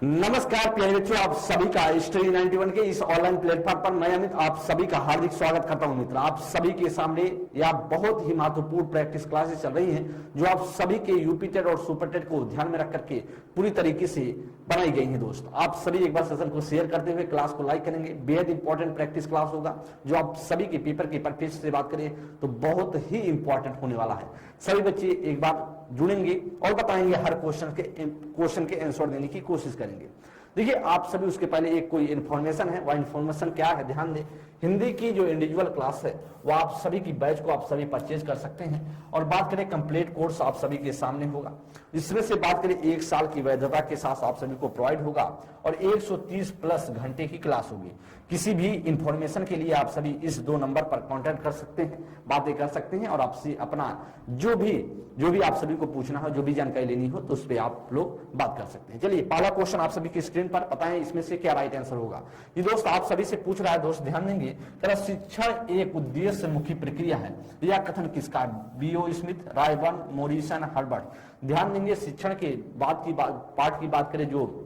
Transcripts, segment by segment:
नमस्कार प्यारे बच्चों, आप सभी का स्टडी 91 के इस ऑनलाइन प्लेटफॉर्म पर मैं अमित आप सभी का हार्दिक स्वागत करता हूं। मित्र, आप सभी के सामने यह बहुत ही महत्वपूर्ण प्रैक्टिस क्लासेस चल रही हैं जो आप सभी के यूपी टेट और सुपर टेट को ध्यान में रख करके पूरी तरीके से बनाई गई हैं। दोस्त, आप सभी एक बार सेशन को शेयर करते हुए क्लास को लाइक करेंगे। बेहद इंपॉर्टेंट प्रैक्टिस क्लास होगा जो आप सभी के पेपर के परफेक्ट से बात करें तो बहुत ही इंपॉर्टेंट होने वाला है। सभी बच्चे एक बार जुड़ेंगे और बताएंगे, हर क्वेश्चन के आंसर देने की कोशिश करेंगे। देखिए, आप सभी उसके पहले एक कोई इन्फॉर्मेशन है, वह इन्फॉर्मेशन क्या है ध्यान दें। हिंदी की जो इंडिविजुअल क्लास है वो आप सभी की बैच को आप सभी परचेज कर सकते हैं। और बात करें कंप्लीट कोर्स आप सभी के सामने होगा, इसमें से बात करें 1 साल की वैधता के साथ आप सभी को प्रोवाइड होगा और 130 प्लस घंटे की क्लास होगी। किसी भी इंफॉर्मेशन के लिए आप सभी इस 2 नंबर पर कांटेक्ट कर सकते हैं, बातें कर सकते हैं और आपसे अपना जो भी आप सभी को पूछना हो, जो भी जानकारी लेनी हो तो उस पर आप लोग बात कर सकते हैं। चलिए, पहला क्वेश्चन आप सभी की स्क्रीन पर पता है इसमें से क्या राइट आंसर होगा। ये दोस्त आप सभी से पूछ रहा है, दोस्त ध्यान देंगे। शिक्षण एक उद्देश्य मुखी प्रक्रिया है, यह कथन किसका है? BO Smith, Ryburn, Morrison, Herbert. ध्यान देंगे, शिक्षण के पार्ट की बात करें जो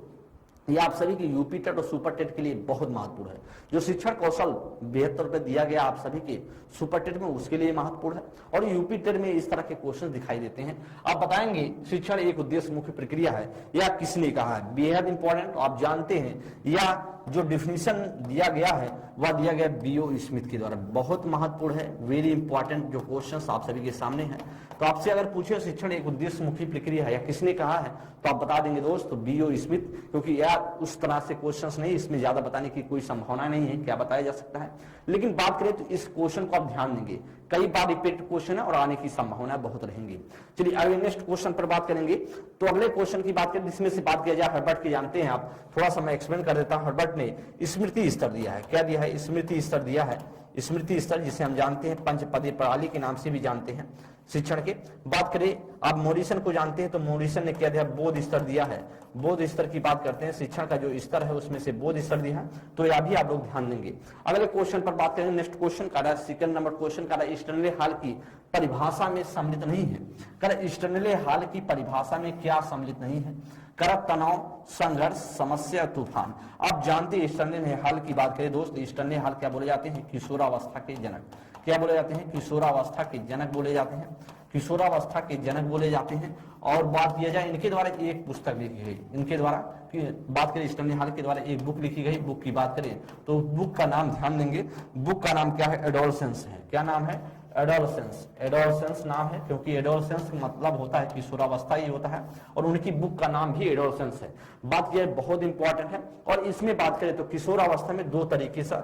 ये आप सभी की यूपी टेट और सुपर टेट के लिए बहुत महत्वपूर्ण है। जो शिक्षण कौशल 72 पे दिया गया आप सभी के सुपर टेट में, उसके लिए महत्वपूर्ण है और यूपी टेट में इस तरह के क्वेश्चन दिखाई देते हैं। आप बताएंगे शिक्षण एक उद्देश्य मुख्य प्रक्रिया है, या किसने कहा है? बेहद इंपॉर्टेंट, आप जानते हैं। या जो डिफिनीशन दिया गया है वह दिया गया बीओ स्मिथ के द्वारा। बहुत महत्वपूर्ण है, वेरी इंपॉर्टेंट जो क्वेश्चंस आप सभी के सामने हैं। तो आपसे अगर पूछे शिक्षण एक उद्देश्य मुखी प्रक्रिया है या किसने कहा है तो आप बता देंगे दोस्त तो बीओ स्मिथ, क्योंकि यह उस तरह से क्वेश्चंस नहीं, इसमें ज्यादा बताने की कोई संभावना नहीं है क्या बताया जा सकता है। लेकिन बात करें तो इस क्वेश्चन को आप ध्यान देंगे, कई बार रिपीट क्वेश्चन है और आने की संभावना बहुत रहेंगी। चलिए अगले नेक्स्ट क्वेश्चन पर बात करेंगे। तो अगले क्वेश्चन की बात करें जिसमें से बात किया जाए हर्बर्ट की, जानते हैं आप, थोड़ा सा मैं एक्सप्लेन कर देता हूं। हर्बर्ट ने स्मृति स्तर दिया है। क्या दिया है? स्मृति स्तर दिया है। स्मृति स्तर जिसे हम जानते हैं पंचपदी प्रणाली के नाम से भी जानते हैं शिक्षण के। बात करें आप मोरिसन को जानते हैं तो मोरिसन ने क्या दिया? बोध स्तर दिया है। बोध स्तर की बात करते हैं, शिक्षण का जो स्तर है उसमें से बोध स्तर दिया है, तो यह भी आप लोग ध्यान देंगे। अगले क्वेश्चन पर बात करें, नेक्स्ट क्वेश्चन का रहा सेकंड नंबर क्वेश्चन का रहा स्टर्नले हॉल की परिभाषा में सम्मिलित नहीं है। कर स्टर्नले हॉल की परिभाषा में क्या सम्मिलित नहीं है? कर तनाव, संघर्ष, समस्या, तूफान। आप जानते हैं स्टर्नले हॉल की बात करें दोस्त, स्टर्नले हॉल क्या बोले जाते हैं? किशोरावस्था के जनक। क्या बोले जाते हैं? किशोरावस्था के जनक बोले जाते हैं। किशोरावस्था के जनक बोले जाते हैं। और बात किया जाए इनके द्वारा एक पुस्तक लिखी गई, इनके द्वारा बात करें स्टर्नले हॉल के द्वारा एक बुक लिखी गई। बुक की बात करें तो बुक का नाम ध्यान देंगे, बुक का नाम क्या है? एडोलसेंस है। क्या नाम है? एडोलसेंस। एडोलसेंस नाम है क्योंकि एडोलसेंस मतलब होता है किशोरावस्था ही होता है और उनकी बुक का नाम भी एडोलसेंस है। बात किया बहुत इंपॉर्टेंट है। और इसमें बात करें तो किशोरावस्था में 2 तरीके से,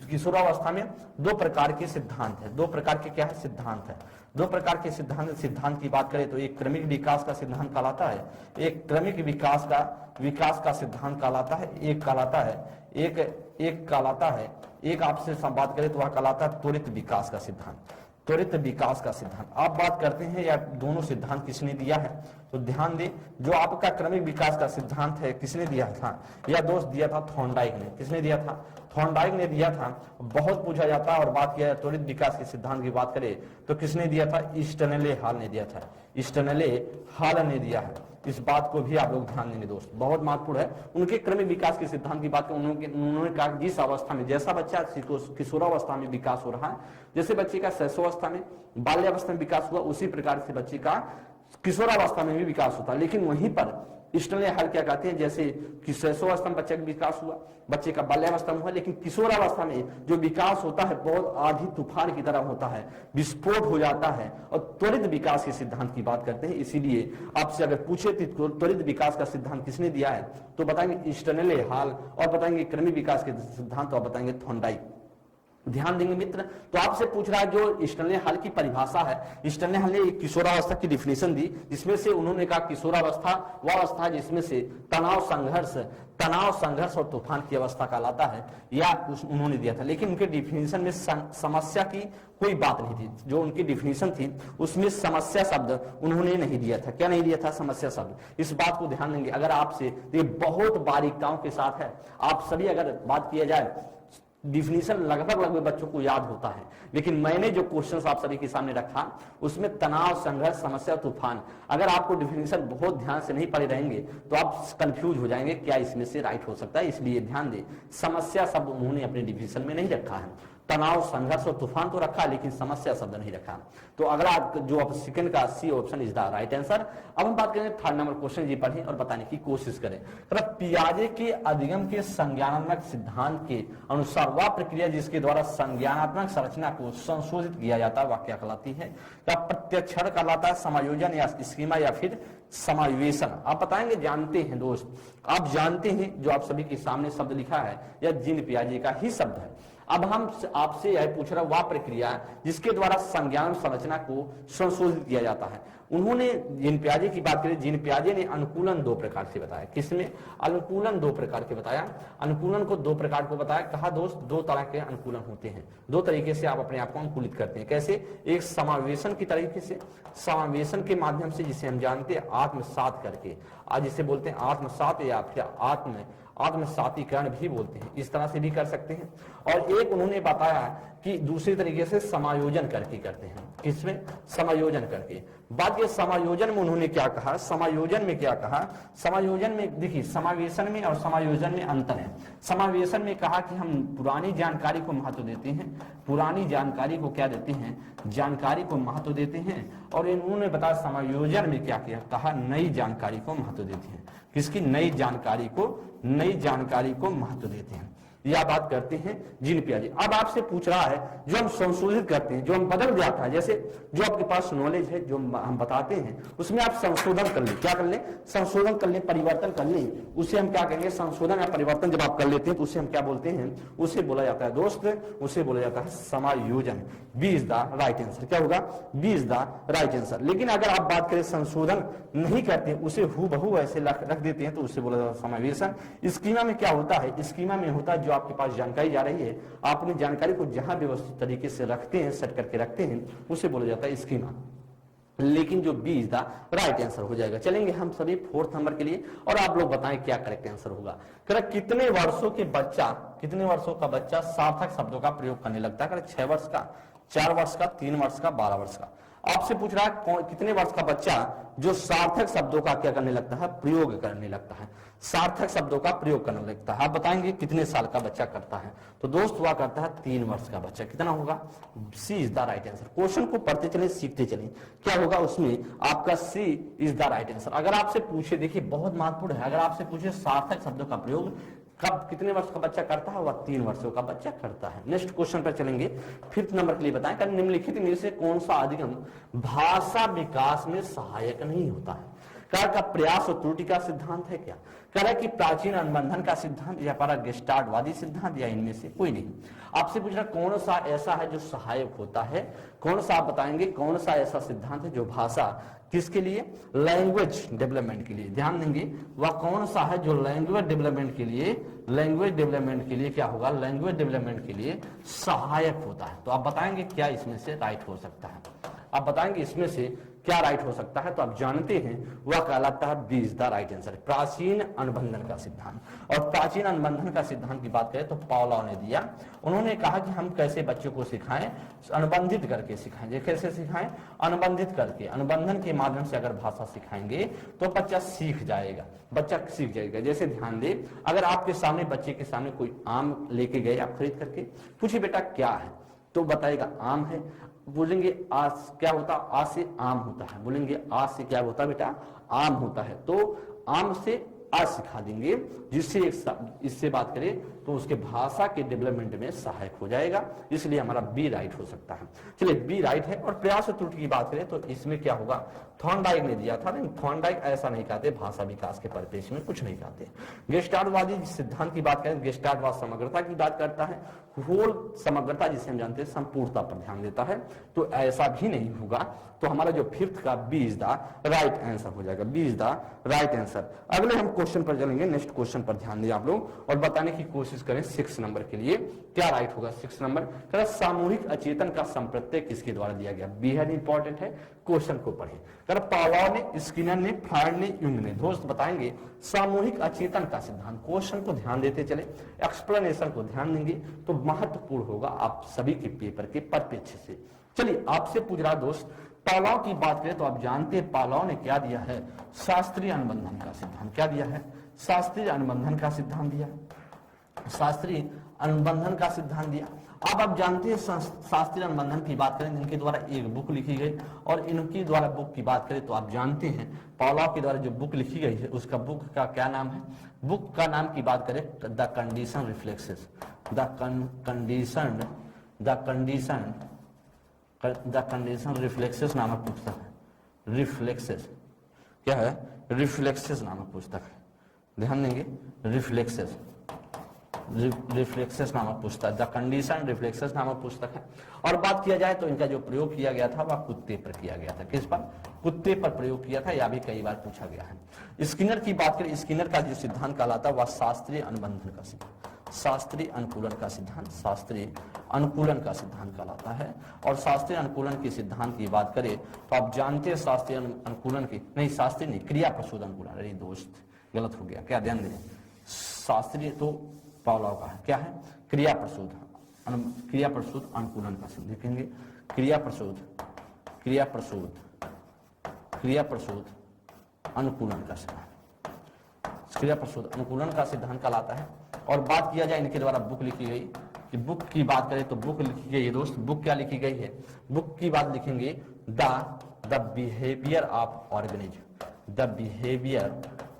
किशोरावस्था में 2 प्रकार के सिद्धांत है। 2 प्रकार के क्या है? सिद्धांत है। 2 प्रकार के सिद्धांत की बात करें तो एक क्रमिक विकास का सिद्धांत कहलाता है, एक क्रमिक विकास का सिद्धांत कहलाता है, एक कहलाता है एक कहलाता है, एक आपसे बात करें तो वह कहलाता है त्वरित विकास का सिद्धांत। त्वरित विकास का सिद्धांत आप बात करते हैं या दोनों सिद्धांत किसने दिया है तो ध्यान दें, जो आपका क्रमिक विकास का सिद्धांत है किसने दिया था? यह दोस्त दिया था थॉर्नडाइक ने। किसने दिया था? थॉर्नडाइक ने दिया था। बहुत पूछा जाता है। और बात किया त्वरित विकास के सिद्धांत की बात करें तो किसने दिया था? स्टर्नले हॉल ने दिया था। स्टर्नले हॉल ने दिया है। इस बात को भी आप लोग ध्यान देंगे दोस्त, बहुत महत्वपूर्ण है। उनके क्रमिक विकास के सिद्धांत की बात करें, उन्होंने कहा जिस अवस्था में जैसा बच्चा किशोरावस्था में विकास हो रहा है, जैसे बच्चे का शैशवावस्था में, बाल्यावस्था में विकास हुआ, उसी प्रकार से बच्चे का किशोरावस्था में भी विकास होता है। लेकिन वहीं पर स्टर्नले हॉल क्या कहते हैं, जैसे कि शैशवावस्था में बच्चे का विकास हुआ, बच्चे का बाल्यावस्था में हुआ, लेकिन किशोरावस्था में जो विकास होता है बहुत आधी तूफान की तरह होता है, विस्फोट हो जाता है। और त्वरित विकास के सिद्धांत की बात करते हैं। इसीलिए आपसे अगर पूछे तो त्वरित विकास का सिद्धांत किसने दिया है तो बताएंगे स्टर्नले हॉल, और बताएंगे क्रमिक विकास के सिद्धांत और बताएंगे थॉर्नडाइक। ध्यान देंगे मित्र। तो आपसे पूछ रहा है जो स्टर्नले हॉल की परिभाषा है, स्टर्नले हॉल ने एक किशोरावस्था की डिफिनेशन दी जिसमें से उन्होंने कहा किशोरावस्था वह अवस्था जिसमें से तनाव, संघर्ष और तूफान की अवस्था कहलाता है, या उन्होंने दिया था। लेकिन उनके डिफिनेशन में समस्या की कोई बात नहीं थी। जो उनकी डिफिनेशन थी उसमें समस्या शब्द उन्होंने नहीं दिया था। क्या नहीं दिया था? समस्या शब्द। इस बात को ध्यान देंगे। अगर आपसे ये बहुत बारीकताओं के साथ है, आप सभी अगर बात किया जाए डिफिनीशन लगभग बच्चों को याद होता है, लेकिन मैंने जो क्वेश्चंस आप सभी के सामने रखा उसमें तनाव, संघर्ष, समस्या, तूफान, अगर आपको डिफिनीशन बहुत ध्यान से नहीं पढ़े रहेंगे तो आप कंफ्यूज हो जाएंगे क्या इसमें से राइट हो सकता है। इसलिए ध्यान दें, समस्या शब्द उन्होंने अपने डिफिनीशन में नहीं रखा है। तनाव, संघर्ष और तूफान तो रखा, लेकिन समस्या शब्द नहीं रखा। तो अगला जो आप सेकंड का C option is the right answer. अब हम बात करेंगे थर्ड नंबर क्वेश्चन, जी पढ़ें और बताने की कोशिश करें। पियाजे के अधिगम के संज्ञानात्मक सिद्धांत के अनुसार वह प्रक्रिया जिसके द्वारा संज्ञानात्मक संरचना को संशोधित किया जाता है वह क्या कहलाती है? क्या प्रत्यक्षण कहलाता है, समायोजन या स्कीमा या फिर समावेशन? आप बताएंगे, जानते हैं दोस्त, आप जानते हैं जो आप सभी के सामने शब्द लिखा है यह जीन पियाजे का ही शब्द है। अब हम आपसे यह पूछ रहे हैं वह प्रक्रिया जिसके द्वारा संज्ञान संरचना को संशोधित किया जाता है। उन्होंने जीन पियाजे की बात करें, जीन पियाजे ने अनुकूलन दो प्रकार से बताया। किसमें? अनुकूलन दो प्रकार के बताया। अनुकूलन को दो प्रकार को बताया। कहा दोस्त, दो तरह के अनुकूलन होते हैं, दो तरीके से आप अपने आप को अनुकूलित करते हैं। कैसे? एक समावेशन की तरीके से, समावेशन के माध्यम से, जिसे हम जानते हैं आत्मसात करके, आज जिसे बोलते हैं आत्मसात या फिर आत्मसातीकरण भी बोलते हैं, इस तरह से भी कर सकते हैं। और एक उन्होंने बताया कि दूसरी तरीके से समायोजन करके करते हैं। किसमें? समायोजन करके। बात ये समायोजन में उन्होंने क्या कहा, समायोजन में क्या कहा, समायोजन में देखिए समावेशन में और समायोजन में अंतर है। समावेशन में कहा कि हम पुरानी जानकारी को महत्व देते हैं, पुरानी जानकारी को क्या देते हैं, जानकारी को महत्व देते हैं। और इन्होंने बताया समायोजन में क्या किया, कहा नई जानकारी को महत्व देते हैं। किसकी? नई जानकारी को महत्व देते हैं। यह बात करते हैं जीन पियाजे। अब आपसे पूछ रहा है जो हम संशोधित करते हैं, जो हम बदल जाता है, जैसे जो आपके पास नॉलेज है जो हम बताते हैं उसमें आप संशोधन कर लें। क्या कर लें? संशोधन कर लें, परिवर्तन कर लें। उसे हम क्या कहेंगे? संशोधन या परिवर्तन जब आप कर लेते हैं तो उसे हम क्या बोलते हैं? उसे बोला जाता है दोस्त, उसे बोला जाता है समायोजन। B is the right answer. क्या होगा? B is the right answer. लेकिन अगर आप बात करें संशोधन नहीं करते, उसे हूबहू ऐसे रख देते हैं तो उसे बोला जाता है समावेशन। स्कीमा में क्या होता है? स्कीमा में होता है जो आपके पास जानकारी जा रही है, आप अपनी जानकारी को जहां व्यवस्थित तरीके से रखते हैं, सेट करके रखते हैं, उसे बोला जाता है स्कीमा। लेकिन जो B is the right answer हो जाएगा। चलेंगे हम सभी फोर्थ नंबर के लिए और आप लोग बताएं क्या करेक्ट आंसर होगा। कितने वर्षों का बच्चा सार्थक शब्दों का प्रयोग करने लगता है? 6 वर्ष का, 4 वर्ष का, 3 वर्ष का, 12 वर्ष का। आपसे पूछ रहा है कितने वर्ष का बच्चा जो सार्थक शब्दों का क्या करने लगता है? प्रयोग करने लगता है, सार्थक शब्दों का प्रयोग करने लगता है। आप बताएंगे कितने साल का बच्चा करता है? तो दोस्त वह करता है 3 वर्ष का बच्चा। कितना होगा? C is the right answer. Question को पढ़ते चले, सीखते चले, क्या होगा उसमें? आपका C is the right answer. अगर आपसे पूछे, देखिए बहुत महत्वपूर्ण है, अगर आपसे पूछे सार्थक शब्दों का प्रयोग कब कितने वर्ष का बच्चा करता है? वह 3 वर्षों का बच्चा करता है। नेक्स्ट क्वेश्चन पर चलेंगे, फिफ्थ नंबर के लिए बताएं कि निम्नलिखित में से कौन सा अधिगम भाषा विकास में सहायक नहीं होता है? का प्रयास और त्रुटि का सिद्धांत है क्या? कह रहा है कि प्राचीन अनुबंधन का सिद्धांत या गेस्टाल्टवादी सिद्धांत या इनमें से कोई नहीं। आपसे पूछ रहा कौन सा ऐसा है जो सहायक होता है? कौन सा आप बताएंगे? कौन सा ऐसा सिद्धांत है जो भाषा किसके लिए? लैंग्वेज डेवलपमेंट के लिए। ध्यान देंगे, वह कौन सा है जो लैंग्वेज डेवलपमेंट के लिए क्या होगा? लैंग्वेज डेवलपमेंट के लिए सहायक होता है। तो आप बताएंगे क्या इसमें से राइट हो सकता है? आप बताएंगे इसमें से क्या राइट हो सकता है? तो आप जानते हैं वह कहलाता है B is the right answer, प्राचीन अनुबंधन का सिद्धांत। और प्राचीन अनुबंधन का सिद्धांत की बात करें तो पावलोव ने दिया। उन्होंने कहा कि हम कैसे बच्चों को सिखाएं? अनुबंधित करके सिखाएं। कैसे सिखाएं? अनुबंधित करके, अनुबंधन के माध्यम से अगर भाषा सिखाएंगे तो बच्चा सीख जाएगा, जैसे ध्यान दे, अगर आपके सामने बच्चे के सामने कोई आम लेके गए आप खरीद करके, पूछिए बेटा क्या है, तो बताएगा आम है। बोलेंगे आज क्या होता? आज से आम होता है। बोलेंगे आज से क्या होता है बेटा? आम होता है। तो आम से आज सिखा देंगे, जिससे इससे बात करें तो उसके भाषा के डेवलपमेंट में सहायक हो जाएगा। इसलिए हमारा बी राइट हो सकता है। चलिए बी राइट है। और प्रयास और त्रुटि की बात करें तो इसमें क्या होगा? थॉर्नडाइक ने दिया था, लेकिन थॉर्नडाइक ऐसा नहीं कहते, भाषा विकास के परिप्रेक्ष्य में कुछ नहीं कहते। गेस्टाल्टवादी सिद्धांत की बात करें, गेस्टाल्टवाद समग्रता की बात करता है, होल समग्रता जिसे हम जानते हैं संपूर्णता पर ध्यान देता है, तो ऐसा भी नहीं होगा। तो हमारा जो फिफ्थ का B is the right answer हो जाएगा, B is the right answer. अगले हम क्वेश्चन पर चलेंगे, नेक्स्ट क्वेश्चन पर ध्यान दें आप लोग और बताने की कोशिश करें 6 नंबर के लिए क्या राइट होगा। 6 नंबर सामूहिक अचेतन का संप्रत्यय किसके द्वारा दिया गया, बेहद इंपॉर्टेंट है, क्वेश्चन को पढ़ें। पावलोव ने, स्किनर ने, फ्रायड ने, युंग ने। दोस्त बताएंगे सामूहिक अचेतन का सिद्धांत। क्वेश्चन को ध्यान देते चले, एक्सप्लेनेशन को ध्यान देंगे तो महत्वपूर्ण होगा आप सभी के पेपर के परिप्रेक्ष्य से। चलिए आपसे पूछ रहा दोस्त, पावलोव की बात करें तो आप जानते हैं पावलोव ने क्या दिया है, शास्त्रीय अनुबंधन का सिद्धांत। क्या दिया है, शास्त्रीय अनुबंधन का सिद्धांत दिया, शास्त्रीय अनुबंधन का सिद्धांत दिया। अब आप जानते हैं शास्त्रीय अनुबंधन की बात करें, इनके द्वारा एक बुक लिखी गई और इनकी द्वारा बुक की बात करें तो आप जानते हैं पावलोव के द्वारा जो बुक लिखी गई है उसका बुक का क्या नाम है, बुक का नाम की बात करें the condition reflexes, the condition reflexes नामक पुस्तक है। रिफ्लेक्सेस क्या है, रिफ्लेक्सेस नामक पुस्तक है, ध्यान देंगे, रिफ्लेक्सेस नामक पुस्तक, द कंडीशन रिफ्लेक्सेस नामक पुस्तक है। और बात किया जाए तो इनका जो प्रयोग किया गया था वह कुत्ते पर किया गया था। किस पर, कुत्ते पर प्रयोग किया था, यह भी कई बार पूछा गया है। स्किनर की बात करें, स्किनर का जो सिद्धांत कहलाता है वह शास्त्रीय अनुबंधन का सिद्धांत, शास्त्रीय अनुकूलन का सिद्धांत, शास्त्रीय अनुकूलन का सिद्धांत कहलाता है। और शास्त्रीय अनुकूलन के सिद्धांत की बात करें तो आप जानते हैं शास्त्रीय अनुकूलन की, नहीं शास्त्रीय नहीं, क्रिया प्रसूद अनुकूलन। अरे दोस्त गलत हो गया, क्या ध्यान दें, शास्त्रीय तो पावलोव का है, क्या है, क्रिया प्रसूद अनुकूलन का सिद्धांत लिखेंगे, क्रिया प्रसूद अनुकूलन का सिद्धांत, क्रिया प्रसूद अनुकूलन का सिद्धांत कहलाता है। और बात किया जाए इनके द्वारा बुक लिखी गई, कि बुक की बात करें तो बुक लिखी गई है दोस्त, बुक क्या लिखी गई है, बुक की बात लिखेंगे the behaviour of organism, the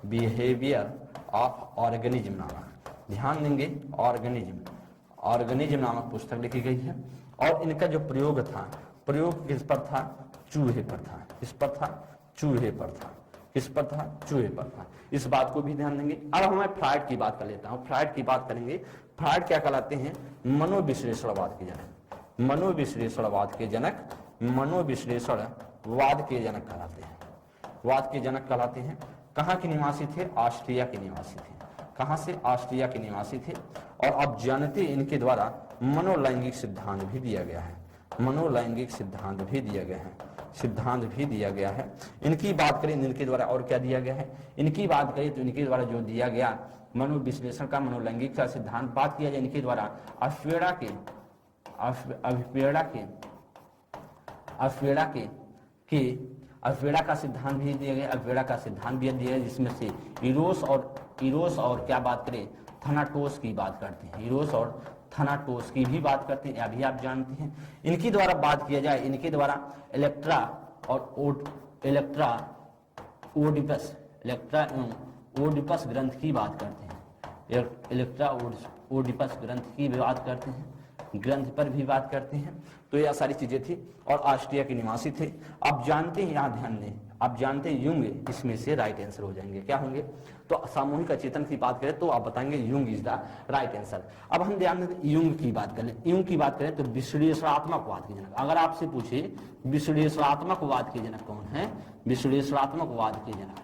behaviour of organism नामक, ध्यान देंगे, ऑर्गेनिज्म नामक पुस्तक लिखी गई है। और इनका जो प्रयोग था, प्रयोग किस पर था, चूहे पर था। किस पर था, चूहे पर था। किस पर था, चूहे पर था। इस बात को भी ध्यान देंगे। अब मैं फ्रायड की बात कर लेता हूं, फ्रायड की बात करेंगे। फ्रायड क्या कहलाते हैं, मनोविश्लेषणवाद के जनक, मनोविश्लेषणवाद के जनक, मनोविश्लेषणवाद के जनक कहलाते हैं, वाद के जनक कहलाते हैं। कहाँ के निवासी थे, ऑस्ट्रिया के निवासी थे। कहां से, ऑस्ट्रिया के निवासी थे। और आप जानते हैं इनके द्वारा मनोलैंगिक सिद्धांत भी दिया गया है, मनोलैंगिक सिद्धांत भी दिया गया है, सिद्धांत भी दिया गया है। इनकी बात करें इनके द्वारा और क्या दिया गया है, इनकी बात करें तो इनके द्वारा जो दिया गया मनोविश्लेषण का, मनोलैंगिक का सिद्धांत। बात किया जाए इनके द्वारा अफवेड़ा का सिद्धांत भी दिया गया, अफवेड़ा का सिद्धांत भी दिया गया, जिसमें से इरोस और क्या बात करें, थनाटोस की बात करते हैं, इरोस और थनाटोस की भी बात करते हैं, अभी आप जानते हैं। इनकी द्वारा बात किया जाए, इनके द्वारा इलेक्ट्रा ओडिपस ग्रंथ की बात करते हैं, इलेक्ट्रा ओडिपस ग्रंथ की भी बात करते हैं, ग्रंथ पर भी बात करते हैं। तो यह सारी चीजें थी। और ऑस्ट्रिया के निवासी थे। आप जानते हैं, यहाँ ध्यान दें, आप जानते हैं युंग इसमें से राइट आंसर हो जाएंगे। क्या होंगे, तो सामूहिक अचेतन की बात करें तो आप बताएंगे Jung is the right answer. अब हम ध्यान दें युंग की बात करें, युंग की बात करें तो विश्लेषणात्मकवाद के जनक। अगर आपसे पूछे विश्लेषणात्मकवाद के जनक कौन है, विश्लेषणात्मकवाद के जनक,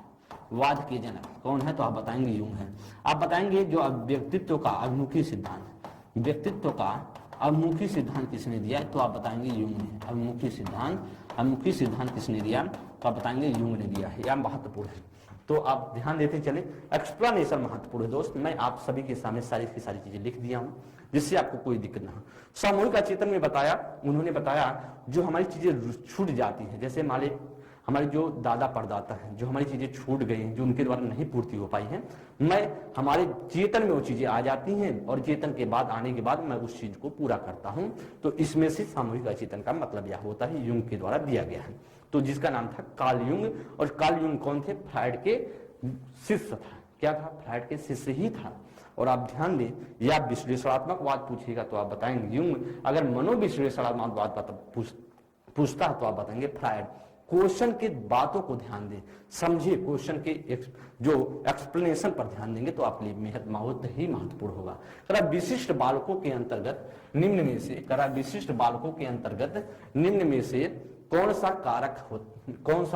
वाद के जनक कौन है, तो आप बताएंगे युंग है। आप बताएंगे जो व्यक्तित्व का अभिमुखी सिद्धांत, व्यक्तित्व का अभिमुखी सिद्धांत किसने दिया है, तो आप बताएंगे युंग ने। अभिमुखी सिद्धांत किसने दिया, तो आप बताएंगे युंग ने दिया है। यह महत्वपूर्ण है, तो आप ध्यान देते चले। एक्सप्लेनेशन महत्वपूर्ण है दोस्त। मैं आप सभी के सामने सारी की सारी चीजें लिख दिया हूं, जिससे आपको कोई दिक्कत ना हो। सामूहिक अचेतन में बताया, उन्होंने बताया जो हमारी चीजें छूट जाती हैं, जैसे हमारे जो दादा परदाता हैं, जो हमारी चीजें छूट गई हैं, जो उनके द्वारा नहीं पूर्ति हो पाई हैं, हमारे चेतन में वो चीजें आ जाती हैं और चेतन के बाद आने के बाद मैं उस चीज को पूरा करता हूं। तो इसमें से सामूहिक अचेतन का मतलब यह होता है, युंग के द्वारा दिया गया है। तो जिसका नाम था कार्ल युंग। और कार्ल युंग कौन थे, फ्रायड के शिष्य था। क्या था, फ्रायड के शिष्य ही था। और आप ध्यान दें, या विश्लेषणात्मकवाद पूछेगा तो आप बताएंगे युंग। अगर मनोविश्लेषणात्मकवाद पूछता है तो आप बताएंगे फ्रायड। क्वेश्चन के बातों को ध्यान दें, समझिए, क्वेश्चन के जो एक्सप्लेनेशन पर ध्यान देंगे तो आपके लिए बहुत ही महत्वपूर्ण होगा। विशिष्ट बालकों के अंतर्गत निम्न में से कौन सा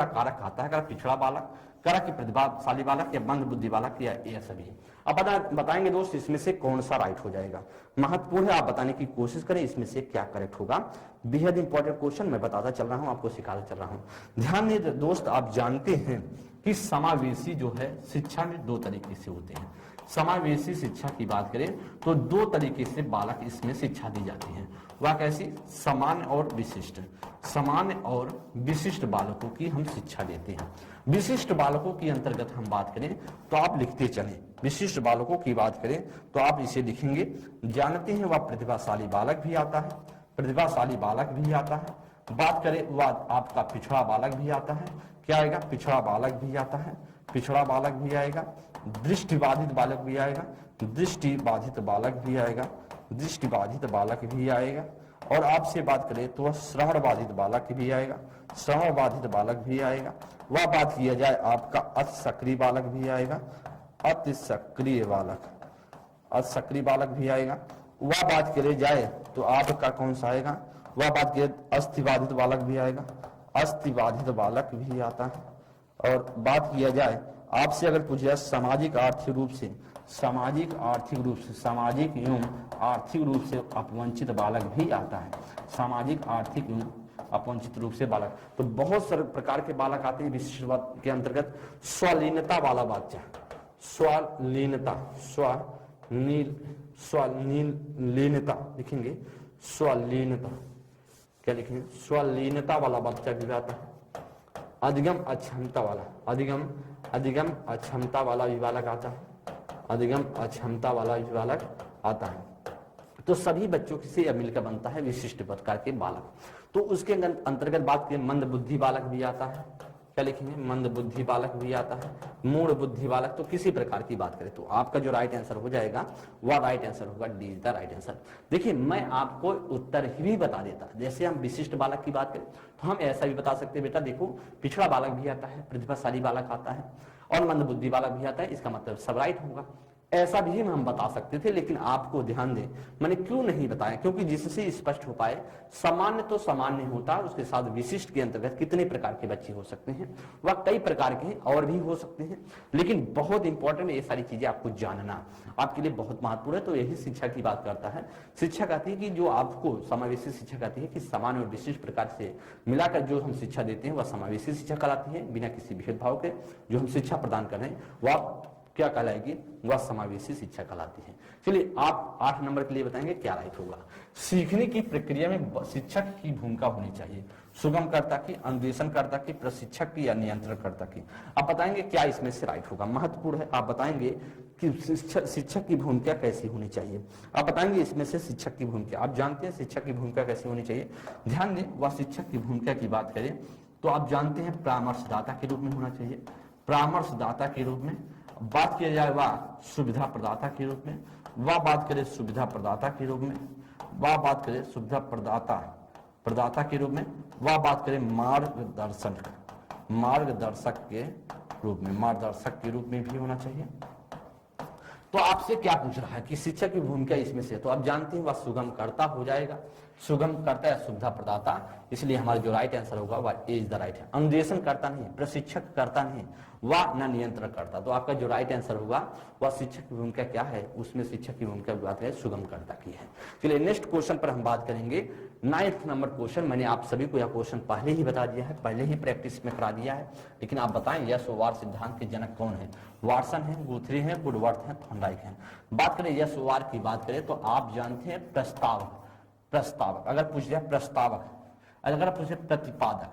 कारक आता है, पिछड़ा बालक, करा कि प्रतिभाशाली बालक या मंद बुद्धि बालक या ये सभी। अब बताएंगे दोस्त इसमें से कौन सा राइट हो जाएगा। महत्वपूर्ण है, आप बताने की कोशिश करें इसमें से क्या करेक्ट होगा। बेहद इंपॉर्टेंट क्वेश्चन मैं बताता चल रहा हूं, आपको सिखाता चल रहा हूं। ध्यान दीजिए दोस्त, आप जानते हैं कि समावेशी जो है शिक्षा में दो तरीके से होते हैं। समावेशी शिक्षा की बात करें तो दो तरीके से बालक इसमें शिक्षा दी जाती है। वह कैसी? सामान्य और विशिष्ट। सामान्य और विशिष्ट बालकों की हम शिक्षा देते हैं। विशिष्ट बालकों की अंतर्गत हम बात करें तो आप लिखते चलें। विशिष्ट बालकों की बात करें तो आप इसे लिखेंगे, जानते हैं वह प्रतिभाशाली बालक भी आता है, प्रतिभाशाली बालक भी आता है। बात करें वह आपका पिछड़ा बालक भी आता है। क्या आएगा? पिछड़ा बालक भी आता है, पिछड़ा बालक भी आएगा। दृष्टिबाधित बालक भी आएगा, दृष्टिबाधित बालक भी आएगा, दृष्टिबाधित बालक भी आएगा। और आपसे बात करें तो वह श्रवण बाधित बालक भी आएगा, श्रवण बाधित बालक भी आएगा। वह बात किया जाए आपका अति सक्रिय बालक भी आएगा, अति सक्रिय बालक, अति सक्रिय बालक भी आएगा। वह बात करी जाए तो आपका कौन सा आएगा? वह बात की अस्थिबाधित बालक भी आएगा, अस्थिबाधित बालक भी आता है। और बात किया जाए आपसे अगर पूछा जाए सामाजिक आर्थिक रूप से, सामाजिक आर्थिक रूप से, सामाजिक एवं आर्थिक रूप से अपवंचित बालक भी आता है, सामाजिक आर्थिक एवं अपवंचित रूप से बालक। तो बहुत सारे प्रकार के बालक आते हैं विशिष्ट के अंतर्गत। स्वलीनता वाला बच्चा, स्वलीनता, स्वलीनता लिखेंगे, स्वलीनता, क्या लिखेंगे? स्वलीनता वाला बच्चा भी आता है। अधिगम अक्षमता वाला, अधिगम अक्षमता वाला भी बालक आता है, अधिगम अक्षमता वाला भी बालक आता है। तो सभी बच्चों से मिलकर बनता है विशिष्ट प्रकार के बालक। तो उसके अंतर्गत बात करें मंद बुद्धि बालक भी आता है। क्या लिखेंगे? मंद बुद्धि बालक भी आता है, मूढ़ बुद्धि बालक। तो किसी प्रकार की बात करें तो आपका जो राइट आंसर हो जाएगा वह राइट आंसर होगा, D is the right answer. देखिए मैं आपको उत्तर ही बता देता। जैसे हम विशिष्ट बालक की बात करें तो हम ऐसा भी बता सकते हैं, बेटा देखो पिछड़ा बालक भी आता है, प्रतिभाशाली बालक आता है और मंद बुद्धि बालक भी आता है, इसका मतलब सब राइट होगा। ऐसा भी हम बता सकते थे, लेकिन आपको ध्यान दें मैंने क्यों नहीं बताया, क्योंकि जिससे स्पष्ट हो पाए सामान्य तो सामान्य होता है, उसके साथ विशिष्ट के अंतर्गत कितने प्रकार के बच्चे हो सकते हैं, वह कई प्रकार के और भी हो सकते हैं। लेकिन बहुत इंपॉर्टेंट ये सारी चीजें आपको जानना आपके लिए बहुत महत्वपूर्ण है। तो यही शिक्षा की बात करता है। शिक्षा कहती है कि जो आपको समावेशी शिक्षा कहती है कि सामान्य और विशिष्ट प्रकार से मिलाकर जो हम शिक्षा देते हैं वह समावेशी शिक्षा कहलाती है। बिना किसी भेदभाव के जो हम शिक्षा प्रदान कर रहे हैं वह क्या कहलाएगी? वह समावेशी शिक्षा कहलाती है। चलिए आप 8 नंबर के लिए बताएंगे क्या राइट होगा। सीखने की प्रक्रिया में शिक्षक की भूमिका होनी चाहिए, सुगमकर्ता की, अन्वेषणकर्ता की, प्रशिक्षक की या नियंत्रणकर्ता की। आप बताएंगे क्या इसमें से राइट होगा। महत्वपूर्ण है, आप बताएंगे कि शिक्षक की भूमिका कैसी होनी चाहिए। आप बताएंगे इसमें से शिक्षक की भूमिका। आप जानते हैं शिक्षक की भूमिका कैसी होनी चाहिए। ध्यान दें, वह शिक्षक की भूमिका की बात करें तो आप जानते हैं परामर्शदाता के रूप में होना चाहिए, परामर्शदाता के रूप में। बात किया जाए वह सुविधा प्रदाता के रूप में, वह बात करें सुविधा प्रदाता के रूप में, वह बात करें सुविधा प्रदाता के रूप में, वह बात करें मार्गदर्शक के रूप में, मार्गदर्शक के रूप में भी होना चाहिए। तो आपसे क्या पूछ रहा है कि शिक्षक की भूमिका इसमें से, तो आप जानते हैं वह सुगमकर्ता हो जाएगा, सुगमकर्ता या सुविधा प्रदाता। इसलिए हमारा जो राइट आंसर होगा वह ए इज द राइट है। अन्वेषण करता नहीं, प्रशिक्षक करता नहीं, वह न नियंत्रण करता। तो आपका जो राइट आंसर होगा वह शिक्षक की भूमिका क्या है, उसमें शिक्षक की भूमिका बात है सुगमकर्ता की है। चलिए नेक्स्ट क्वेश्चन पर हम बात करेंगे। 9th number question. मैंने आप सभी को यह क्वेश्चन पहले ही बता दिया है, पहले ही प्रैक्टिस में करा दिया है, लेकिन आप बताएं यश ओवार सिद्धांत के जनक कौन है। वाटसन है, गुथरी है, वुडवर्थ है, थॉर्नडाइक है। बात करें यश ओवार की बात करें तो आप जानते हैं प्रस्तावक, प्रस्तावक अगर पूछ जाए प्रस्तावक, अगर पूछे प्रतिपादक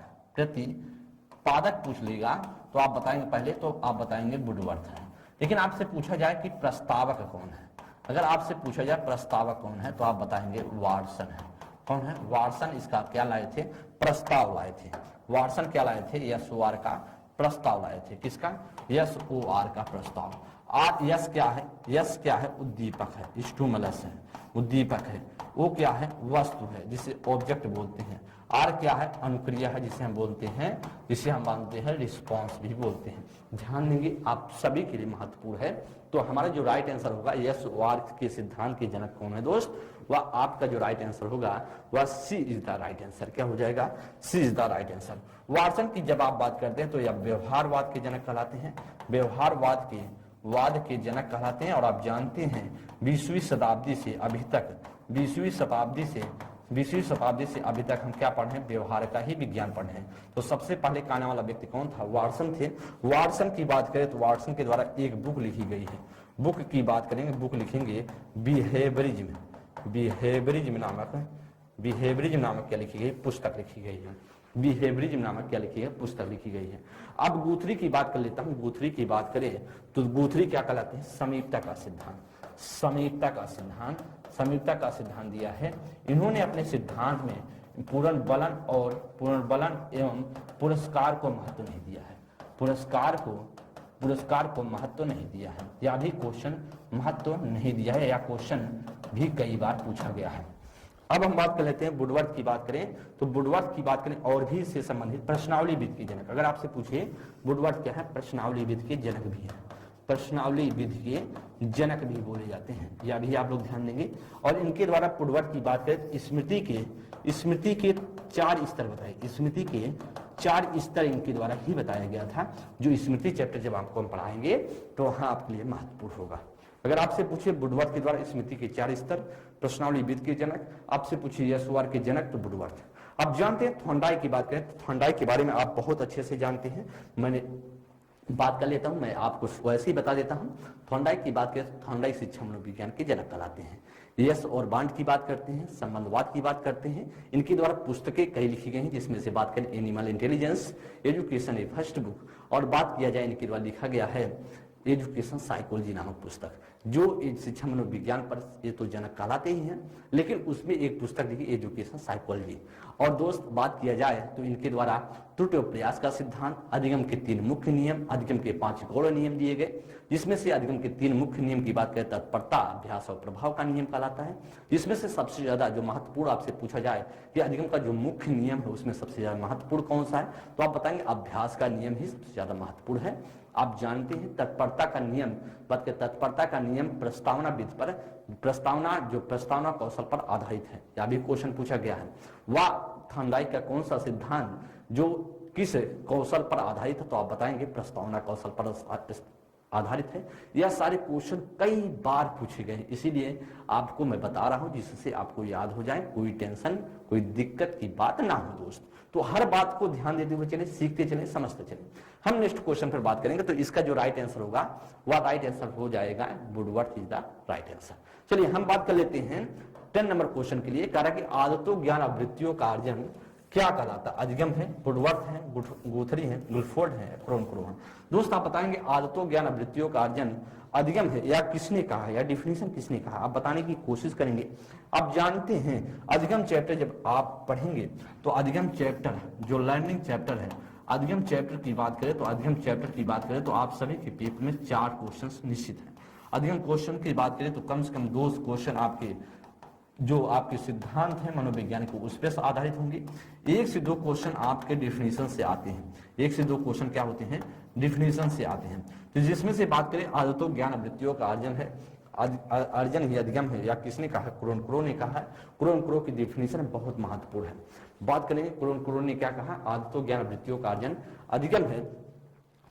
पूछ लेगा तो आप बताएंगे पहले तो आप बताएंगे वुडवर्थ है। लेकिन आपसे पूछा जाए कि प्रस्तावक कौन है, अगर आपसे पूछा जाए प्रस्तावक कौन है तो आप बताएंगे वाटसन है। कौन है? वाटसन। इसका क्या लाए थे? प्रस्ताव लाए थे। वाटसन क्या लाए थे? यश ओवार का प्रस्ताव लाए थे। किसका? यश ओवार का प्रस्ताव। यस क्या है? यस क्या है? उद्दीपक है, स्टिमुलस है, उद्दीपक है। ओ क्या है? वस्तु है, जिसे ऑब्जेक्ट बोलते हैं। आर क्या है? अनुक्रिया है, जिसे हम बोलते हैं, जिसे हम मानते हैं रिस्पॉन्स भी बोलते हैं। ध्यान देंगे, आप सभी के लिए महत्वपूर्ण है। तो हमारा जो राइट आंसर होगा, यस वार के सिद्धांत के जनक कौन है दोस्त? वह आपका जो राइट आंसर होगा वह C is the right answer. क्या हो जाएगा? C is the right answer. Watson की जब आप बात करते हैं तो यह व्यवहारवाद के जनक कहलाते हैं, व्यवहारवाद के जनक कहलाते हैं। और आप जानते हैं 20वीं शताब्दी से अभी तक, 20वीं शताब्दी से अभी तक हम क्या पढ़े हैं? व्यवहार का ही विज्ञान पढ़े हैं। तो सबसे पहले कहने वाला व्यक्ति कौन था? वाटसन थे। वाटसन की बात करें तो वाटसन के द्वारा एक बुक लिखी गई है। बुक की बात करेंगे, बुक लिखेंगे बिहेवियरिज्म, बिहेवियरिज्म नामक क्या लिखी गई? पुस्तक लिखी गई है। बिहेवियरिज्म नामक क्या लिखी है? पुस्तक लिखी गई है। अब गुथरी की बात कर लेता हूं। गुथरी की बात करें तो गुथरी क्या कहलाते हैं? समीपता का सिद्धांत, समीपता का सिद्धांत दिया है। इन्होंने अपने सिद्धांत में पुनर्बलन एवं पुरस्कार को महत्व नहीं दिया है, पुरस्कार को महत्व नहीं दिया है, या भी क्वेश्चन महत्व नहीं दिया है, या क्वेश्चन भी कई बार पूछा गया है। अब हम बात कर लेते हैं वुडवर्थ की बात करें तो वुडवर्थ की बात करें और भी से संबंधित प्रश्नावलीविद के जनक। अगर आपसे पूछे वुडवर्थ क्या है? प्रश्नावलीविद के जनक भी है, प्रश्नावलीविद के जनक भी बोले जाते हैं, या भी आप लोग ध्यान देंगे। और इनके द्वारा वुडवर्थ की बात करें, स्मृति के 4 स्तर बताए, स्मृति के 4 स्तर इनके द्वारा ही बताया गया था। जो स्मृति चैप्टर जब आपको हम पढ़ाएंगे तो वहां आपके लिए महत्वपूर्ण होगा। अगर आपसे पूछे वुडवर्थ के द्वारा स्मृति के 4 स्तर, प्रश्नावलीविद के जनक, आपसे पूछे यशवार के जनक तो वुडवर्थ। आप जानते हैं थॉर्नडाइक की बात करें तो थॉर्नडाइक के बारे में आप बहुत अच्छे से जानते हैं, मैंने बात कर लेता हूं, मैं आपको वैसे ही बता देता हूं। थॉर्नडाइक की बात करें तो थॉर्नडाइक शिक्षा मनोविज्ञान के जनक कहलाते हैं। यस और बांड की बात करते हैं, संबंधवाद की बात करते हैं। इनके द्वारा पुस्तकें कई लिखी गई हैं, जिसमें से बात करें एनिमल इंटेलिजेंस, एजुकेशन ए फर्स्ट बुक, और बात किया जाए इनके द्वारा लिखा गया है एजुकेशन साइकोलॉजी नामक पुस्तक, जो शिक्षा मनोविज्ञान पर ये तो जनक कहलाते ही हैं, लेकिन उसमें एक पुस्तक लिखी एजुकेशन साइकोलॉजी। और दोस्त बात किया जाए तो इनके द्वारा त्रुटि और प्रयास का सिद्धांत, अधिगम के 3 मुख्य नियम, अधिगम के 5 गौण नियम दिए गए, जिसमें से अधिगम के 3 मुख्य नियम की बात करें तत्परता, अभ्यास और प्रभाव का नियम कहलाता है। जिसमें से सबसे ज्यादा जो महत्वपूर्ण आपसे पूछा जाए कि अधिगम का जो मुख्य नियम है उसमें सबसे ज्यादा महत्वपूर्ण कौन सा है, तो आप बताएंगे अभ्यास का नियम ही सबसे ज्यादा महत्वपूर्ण है। आप जानते हैं तत्परता का नियम, तत्परता का नियम प्रस्तावना विधि पर, प्रस्तावना कौशल पर आधारित है, या भी क्वेश्चन पूछा गया है। वह थॉर्नडाइक का कौन सा सिद्धांत जो किस कौशल पर आधारित है, तो आप बताएंगे प्रस्तावना कौशल पर आधारित है। यह सारे क्वेश्चन कई बार पूछे गए, इसीलिए आपको मैं बता रहा हूं जिससे आपको याद हो जाए, कोई टेंशन कोई दिक्कत की बात ना हो दोस्त। तो हर बात को ध्यान देते हुए चले, सीखते चले, समझते चले। हम नेक्स्ट क्वेश्चन पर बात करेंगे, तो इसका जो राइट आंसर होगा वह राइट आंसर हो जाएगा Woodworth is the right answer. चलिए हम बात कर लेते हैं 10 नंबर क्वेश्चन के लिए। कह रहा कि आदतों ज्ञान आवृत्तियों का अर्जन क्या कहलाता? अधिगम है, वुडवर्थ है, गुथरी है, गुल्फोर्ड है, क्रोनक्रो है। दोस्त आप बताएंगे आदतों ज्ञान आवृत्तियों का अर्जन अधिगम है या किसने कहा है, या डिफिनेशन किसने कहा, आप बताने की कोशिश करेंगे। आप जानते हैं अधिगम चैप्टर जब आप पढ़ेंगे तो अधिगम चैप्टर जो लर्निंग चैप्टर है, अधिगम चैप्टर की बात करें तो अधिगम चैप्टर की बात करें तो आप सभी के पेपर में 4 क्वेश्चन निश्चित है। अधिगम क्वेश्चन की बात करें तो कम से कम 2 क्वेश्चन आपके जो आपके सिद्धांत है मनोविज्ञान को उस पर आधारित होंगे। 1 से 2 क्वेश्चन आपके डिफिनेशन से आते हैं, 1 से 2 क्वेश्चन क्या होते हैं? डिफिनेशन से आते हैं। तो जिसमें से बात करें आदतों ज्ञान आवृत्तियों का अर्जन है, अर्जन ही अधिगम है या किसने कहा? क्रोनक्रो ने कहा है। क्रोनक्रो की डिफिनेशन बहुत महत्वपूर्ण है। बात करेंगे क्रोनक्रो ने क्या कहा? आदतों ज्ञान आवृत्तियों का अर्जन अधिगम है,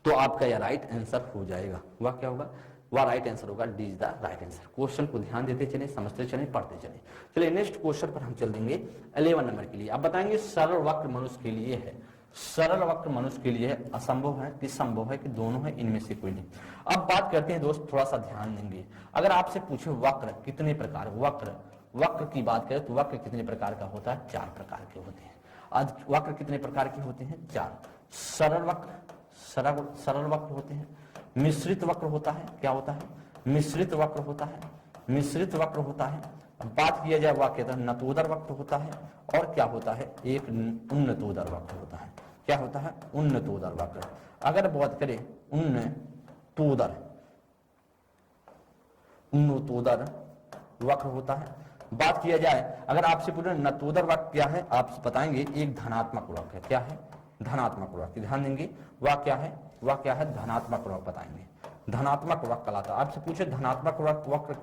तो आपका यह राइट आंसर हो जाएगा। वह क्या होगा? वह राइट आंसर होगा, D is the right answer. Question को ध्यान देते चले, समझते चले, पढ़ते चले। चलिए नेक्स्ट क्वेश्चन पर हम चल देंगे 11 नंबर के लिए। आप बताएंगे सरल वक्र मनुष्य के लिए है, सरल वक्र मनुष्य के लिए असंभव है कि संभव है कि दोनों है, इनमें से कोई नहीं। अब बात करते हैं दोस्त, थोड़ा सा ध्यान देंगे। अगर आपसे पूछे वक्र कितने प्रकार, वक्र की बात करें तो वक्र कितने प्रकार का होता है? 4 प्रकार के होते हैं। आज वक्र कितने प्रकार के होते हैं? 4। सरल वक्र होते हैं, मिश्रित वक्र होता है, क्या होता है? मिश्रित वक्र होता है, मिश्रित वक्र होता है। बात किया जाए वाक्य तो नतोदर वक्र होता है, और क्या होता है? एक उन्नतोदर वक्र होता है। क्या होता है? उन्नतोदर वक्र। अगर बात करें उन्नतोदर उन्नतोदर वक्र होता है। बात किया जाए, अगर आपसे पूछे नतोदर वक्र क्या है, आप बताएंगे एक धनात्मक वक्र है। क्या है? धनात्मक वक्र। ध्यान देंगे, वह क्या है? वह क्या है? धनात्मक वक्र बताएंगे। धनात्मक वक्र कहलाता है। आपसे पूछे धनात्मक वक्र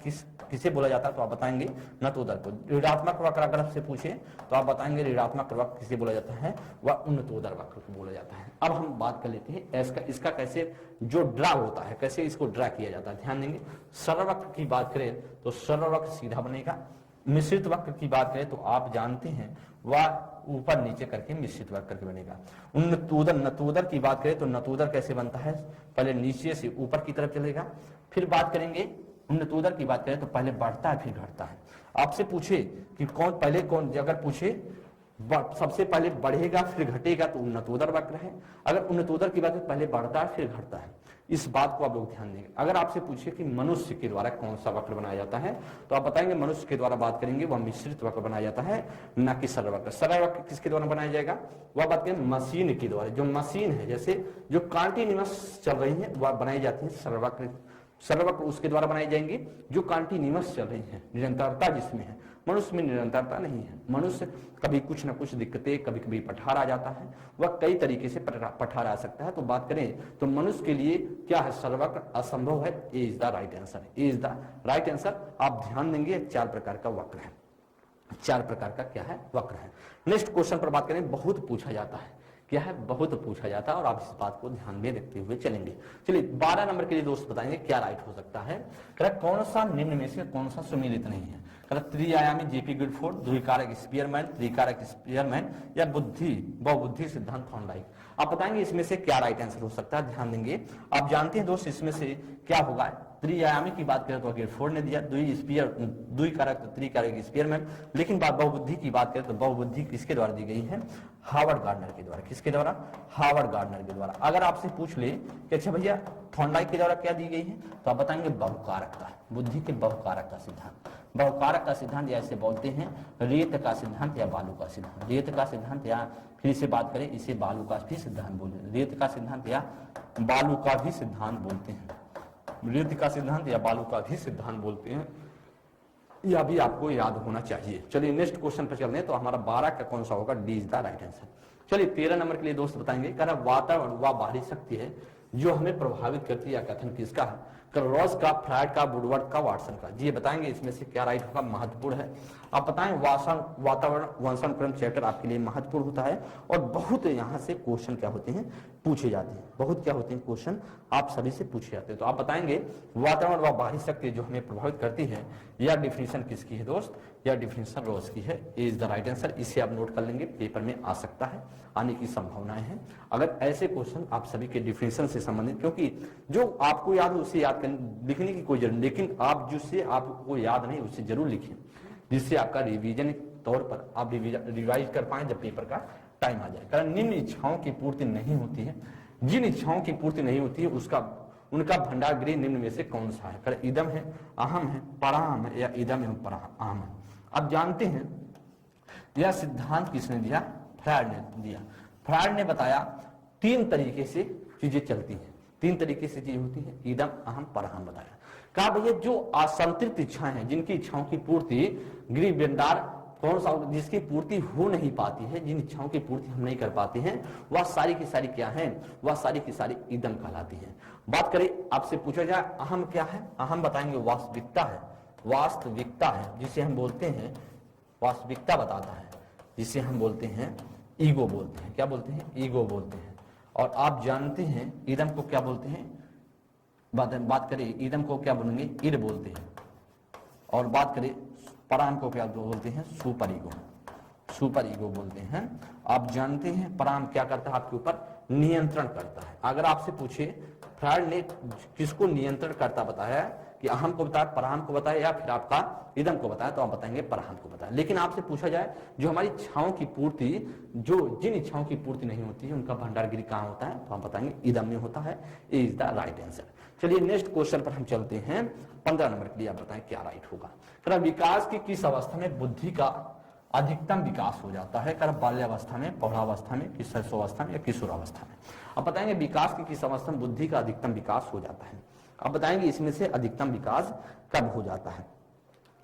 किसे बोला जाता है, तो आप बताएंगे नतोदर को। ऋणात्मक वक्र अगर आपसे पूछे तो आप बताएंगे ऋणात्मक वक्र किसे बोला जाता है, वह उन्नतोदर वक्र को बोला जाता है। अब हम बात कर लेते हैं इसका कैसे जो ड्रा होता है, कैसे इसको ड्रा किया जाता है। ध्यान देंगे, सरल वक्र की बात करें तो सरल वक्र सीधा बनेगा। मिश्रित वक्र की बात करें तो आप जानते हैं वह ऊपर नीचे करके मिश्रित वक्र करके बनेगा। नतोदर की बात करें तो नतोदर कैसे बनता है, पहले नीचे से ऊपर की तरफ चलेगा। फिर बात करेंगे उन्नतोदर की बात करें तो पहले बढ़ता है फिर घटता है। आपसे पूछे कि कौन अगर पूछे सबसे पहले बढ़ेगा फिर घटेगा तो उन्नतोदर वक्र है। अगर उन्नतोदर की बात करें पहले बढ़ता है फिर घटता है। इस बात को आप लोग ध्यान देंगे। अगर आपसे पूछे कि मनुष्य के द्वारा कौन सा वक्र बनाया जाता है तो आप बताएंगे मनुष्य के द्वारा बात करेंगे वह मिश्रित वक्र बनाया जाता है, न कि सरल वक्र। सरल वक्र किसके द्वारा बनाया जाएगा, वह बात करें मशीन के द्वारा। जो मशीन है, जैसे जो कंटीन्यूअस चल रही है वह बनाई जाती है सरल वक्र। सरल वक्र उसके द्वारा बनाए जाएंगे जो कंटीन्यूअस चल रही है, निरंतरता जिसमें है। मनुष्य में निरंतरता नहीं है। मनुष्य कभी कुछ ना कुछ दिक्कतें, कभी कभी पठार आ जाता है, वह कई तरीके से पठार आ सकता है। तो बात करें तो मनुष्य के लिए क्या है, सरल वक्र असंभव है। A is the right answer. A is the right answer. आप ध्यान देंगे 4 प्रकार का वक्र है। 4 प्रकार का क्या है, वक्र है। नेक्स्ट क्वेश्चन पर बात करें, बहुत पूछा जाता है। क्या है, बहुत पूछा जाता है और आप इस बात को ध्यान में रखते हुए चलेंगे। चलिए 12 नंबर के लिए दोस्त बताएंगे क्या राइट हो सकता है। कौन सा निम्न में से कौन सा सुमेलित नहीं है। त्रिआयामी जेपी गुडफोर्ड, द्विकारक स्पीयरमैन, त्रिकारक स्पीयरमैन या बहुबुद्धि सिद्धांत थॉर्नडाइक। आप बताएंगे इसमें से क्या राइट आंसर हो सकता है। ध्यान देंगे, आप जानते हैं दोस्त इसमें से क्या होगा। त्रिआयामी की बात करें तो गिलफोर्ड ने दिया, द्विकारक त्रिकारक स्पीयरमैन। लेकिन बहुबुद्धि की बात करें तो बहुबुद्धि किसके द्वारा दी गई है, हार्वर्ड गार्डनर के द्वारा। किसके द्वारा, हार्वर्ड गार्डनर के द्वारा। अगर आपसे पूछ ले कि अच्छा भैया थॉर्नडाइक के द्वारा क्या दी गई है तो आप बताएंगे बहुकारकता, बुद्धि के बहुकारक का सिद्धांत। बहुकारक का सिद्धांत या इसे बोलते हैं रेत का सिद्धांत या बालू का सिद्धांत। रेत का सिद्धांत या फिर से बात करें इसे बालू का भी सिद्धांत बोलते हैं। रेत का सिद्धांत या बालू का भी सिद्धांत बोलते हैं। रेत का सिद्धांत या बालू का भी सिद्धांत बोलते हैं। यह भी आपको याद होना चाहिए। चलिए नेक्स्ट क्वेश्चन पर चलते हैं। तो हमारा 12 का कौन सा होगा, D is the right answer. चलिए 13 नंबर के लिए दोस्त बताएंगे, कह रहा वातावरण वह बाहरी शक्ति है जो हमें प्रभावित करती है। या कथन किसका है, रॉस का, फ्रायड का, वुडवर्ड का, वाटसन का। जी बताएंगे इसमें से क्या राइट होगा, महत्वपूर्ण है। आप बताएं वातावरण वंशानुक्रम चैप्टर आपके लिए महत्वपूर्ण होता है और बहुत यहाँ से क्वेश्चन क्या होते हैं, पूछे जाते हैं। बहुत क्या होते हैं क्वेश्चन आप सभी से पूछे जाते हैं। तो आप बताएंगे वातावरण व बाहरी शक्ति जो हमें प्रभावित करती है, यह डिफिनेशन किसकी है दोस्त, यह डिफिनेशन रॉस की है। Is the right answer. इसे आप नोट कर लेंगे, पेपर में आ सकता है, आने की संभावनाएं हैं अगर ऐसे क्वेश्चन आप सभी के डिफिनेशन से संबंधित। क्योंकि जो आपको याद हो उसे याद लिखने की कोई जरूरत नहीं, लेकिन आप जिससे आपको याद नहीं उसे जरूर लिखें, जिससे आपका रिवीजन तौर पर आप रिवाइज कर पाए जब पेपर का टाइम आ जाए। कारण निम्न इच्छाओं की पूर्ति नहीं होती है, जिन इच्छाओं की पूर्ति नहीं होती है उनका भंडार गृह निम्न में से कौन सा है। कारण इदम है, अहम है, पराम है या इदम एवं पराम है। आप जानते हैं यह सिद्धांत किसने दिया, फ्रायड ने दिया। फ्रायड ने बताया 3 तरीके से चीजें चलती हैं, 3 तरीके से चीज होती है, इदम अहम पराम बताया। कहा भैया जो असंतृप्त इच्छाएं हैं, जिनकी इच्छाओं की पूर्ति गृह भंडार कौन सा, जिसकी पूर्ति हो नहीं पाती है, जिन इच्छाओं की पूर्ति हम नहीं कर पाते हैं, वह सारी की सारी क्या है, वह सारी की सारी इदम कहलाती है। बात करें आपसे पूछा जाए अहम क्या है, अहम बताएंगे वास्तविकता है। वास्तविकता है जिसे हम बोलते हैं, वास्तविकता बताता है, जिसे हम बोलते हैं ईगो बोलते हैं। क्या बोलते हैं, ईगो बोलते हैं। और आप जानते हैं इदम को क्या बोलते हैं, बात करें इदम को क्या बोलेंगे, इड बोलते हैं। और बात करें पराम को क्या बोलते हैं, सुपर ईगो, सुपर ईगो बोलते हैं। आप जानते हैं पराम क्या करता है, आपके ऊपर नियंत्रण करता है। अगर आपसे पूछे फ्रायड ने किसको नियंत्रण करता बताया, कि अहम को बताया, पराम को बताया या फिर आपका इदम को बताया, तो आप बताएंगे पराम को बताया। लेकिन आपसे पूछा जाए जो हमारी इच्छाओं की पूर्ति, जो जिन इच्छाओं की पूर्ति नहीं होती है उनका भंडार गृह कहाँ होता है, तो आप बताएंगे इदम में होता है। A is the right answer. चलिए नेक्स्ट क्वेश्चन पर हम चलते हैं। 15 नंबर के लिए आप बताएं क्या राइट होगा। विकास की किस अवस्था में बुद्धि का अधिकतम विकास हो जाता है, बाल्यावस्था में, प्रौढ़ावस्था में, किशोरावस्था में या किशोरावस्था में। अब बताएंगे विकास की किस अवस्था में बुद्धि का अधिकतम विकास हो जाता है। अब बताएंगे इसमें से अधिकतम विकास कब हो जाता है।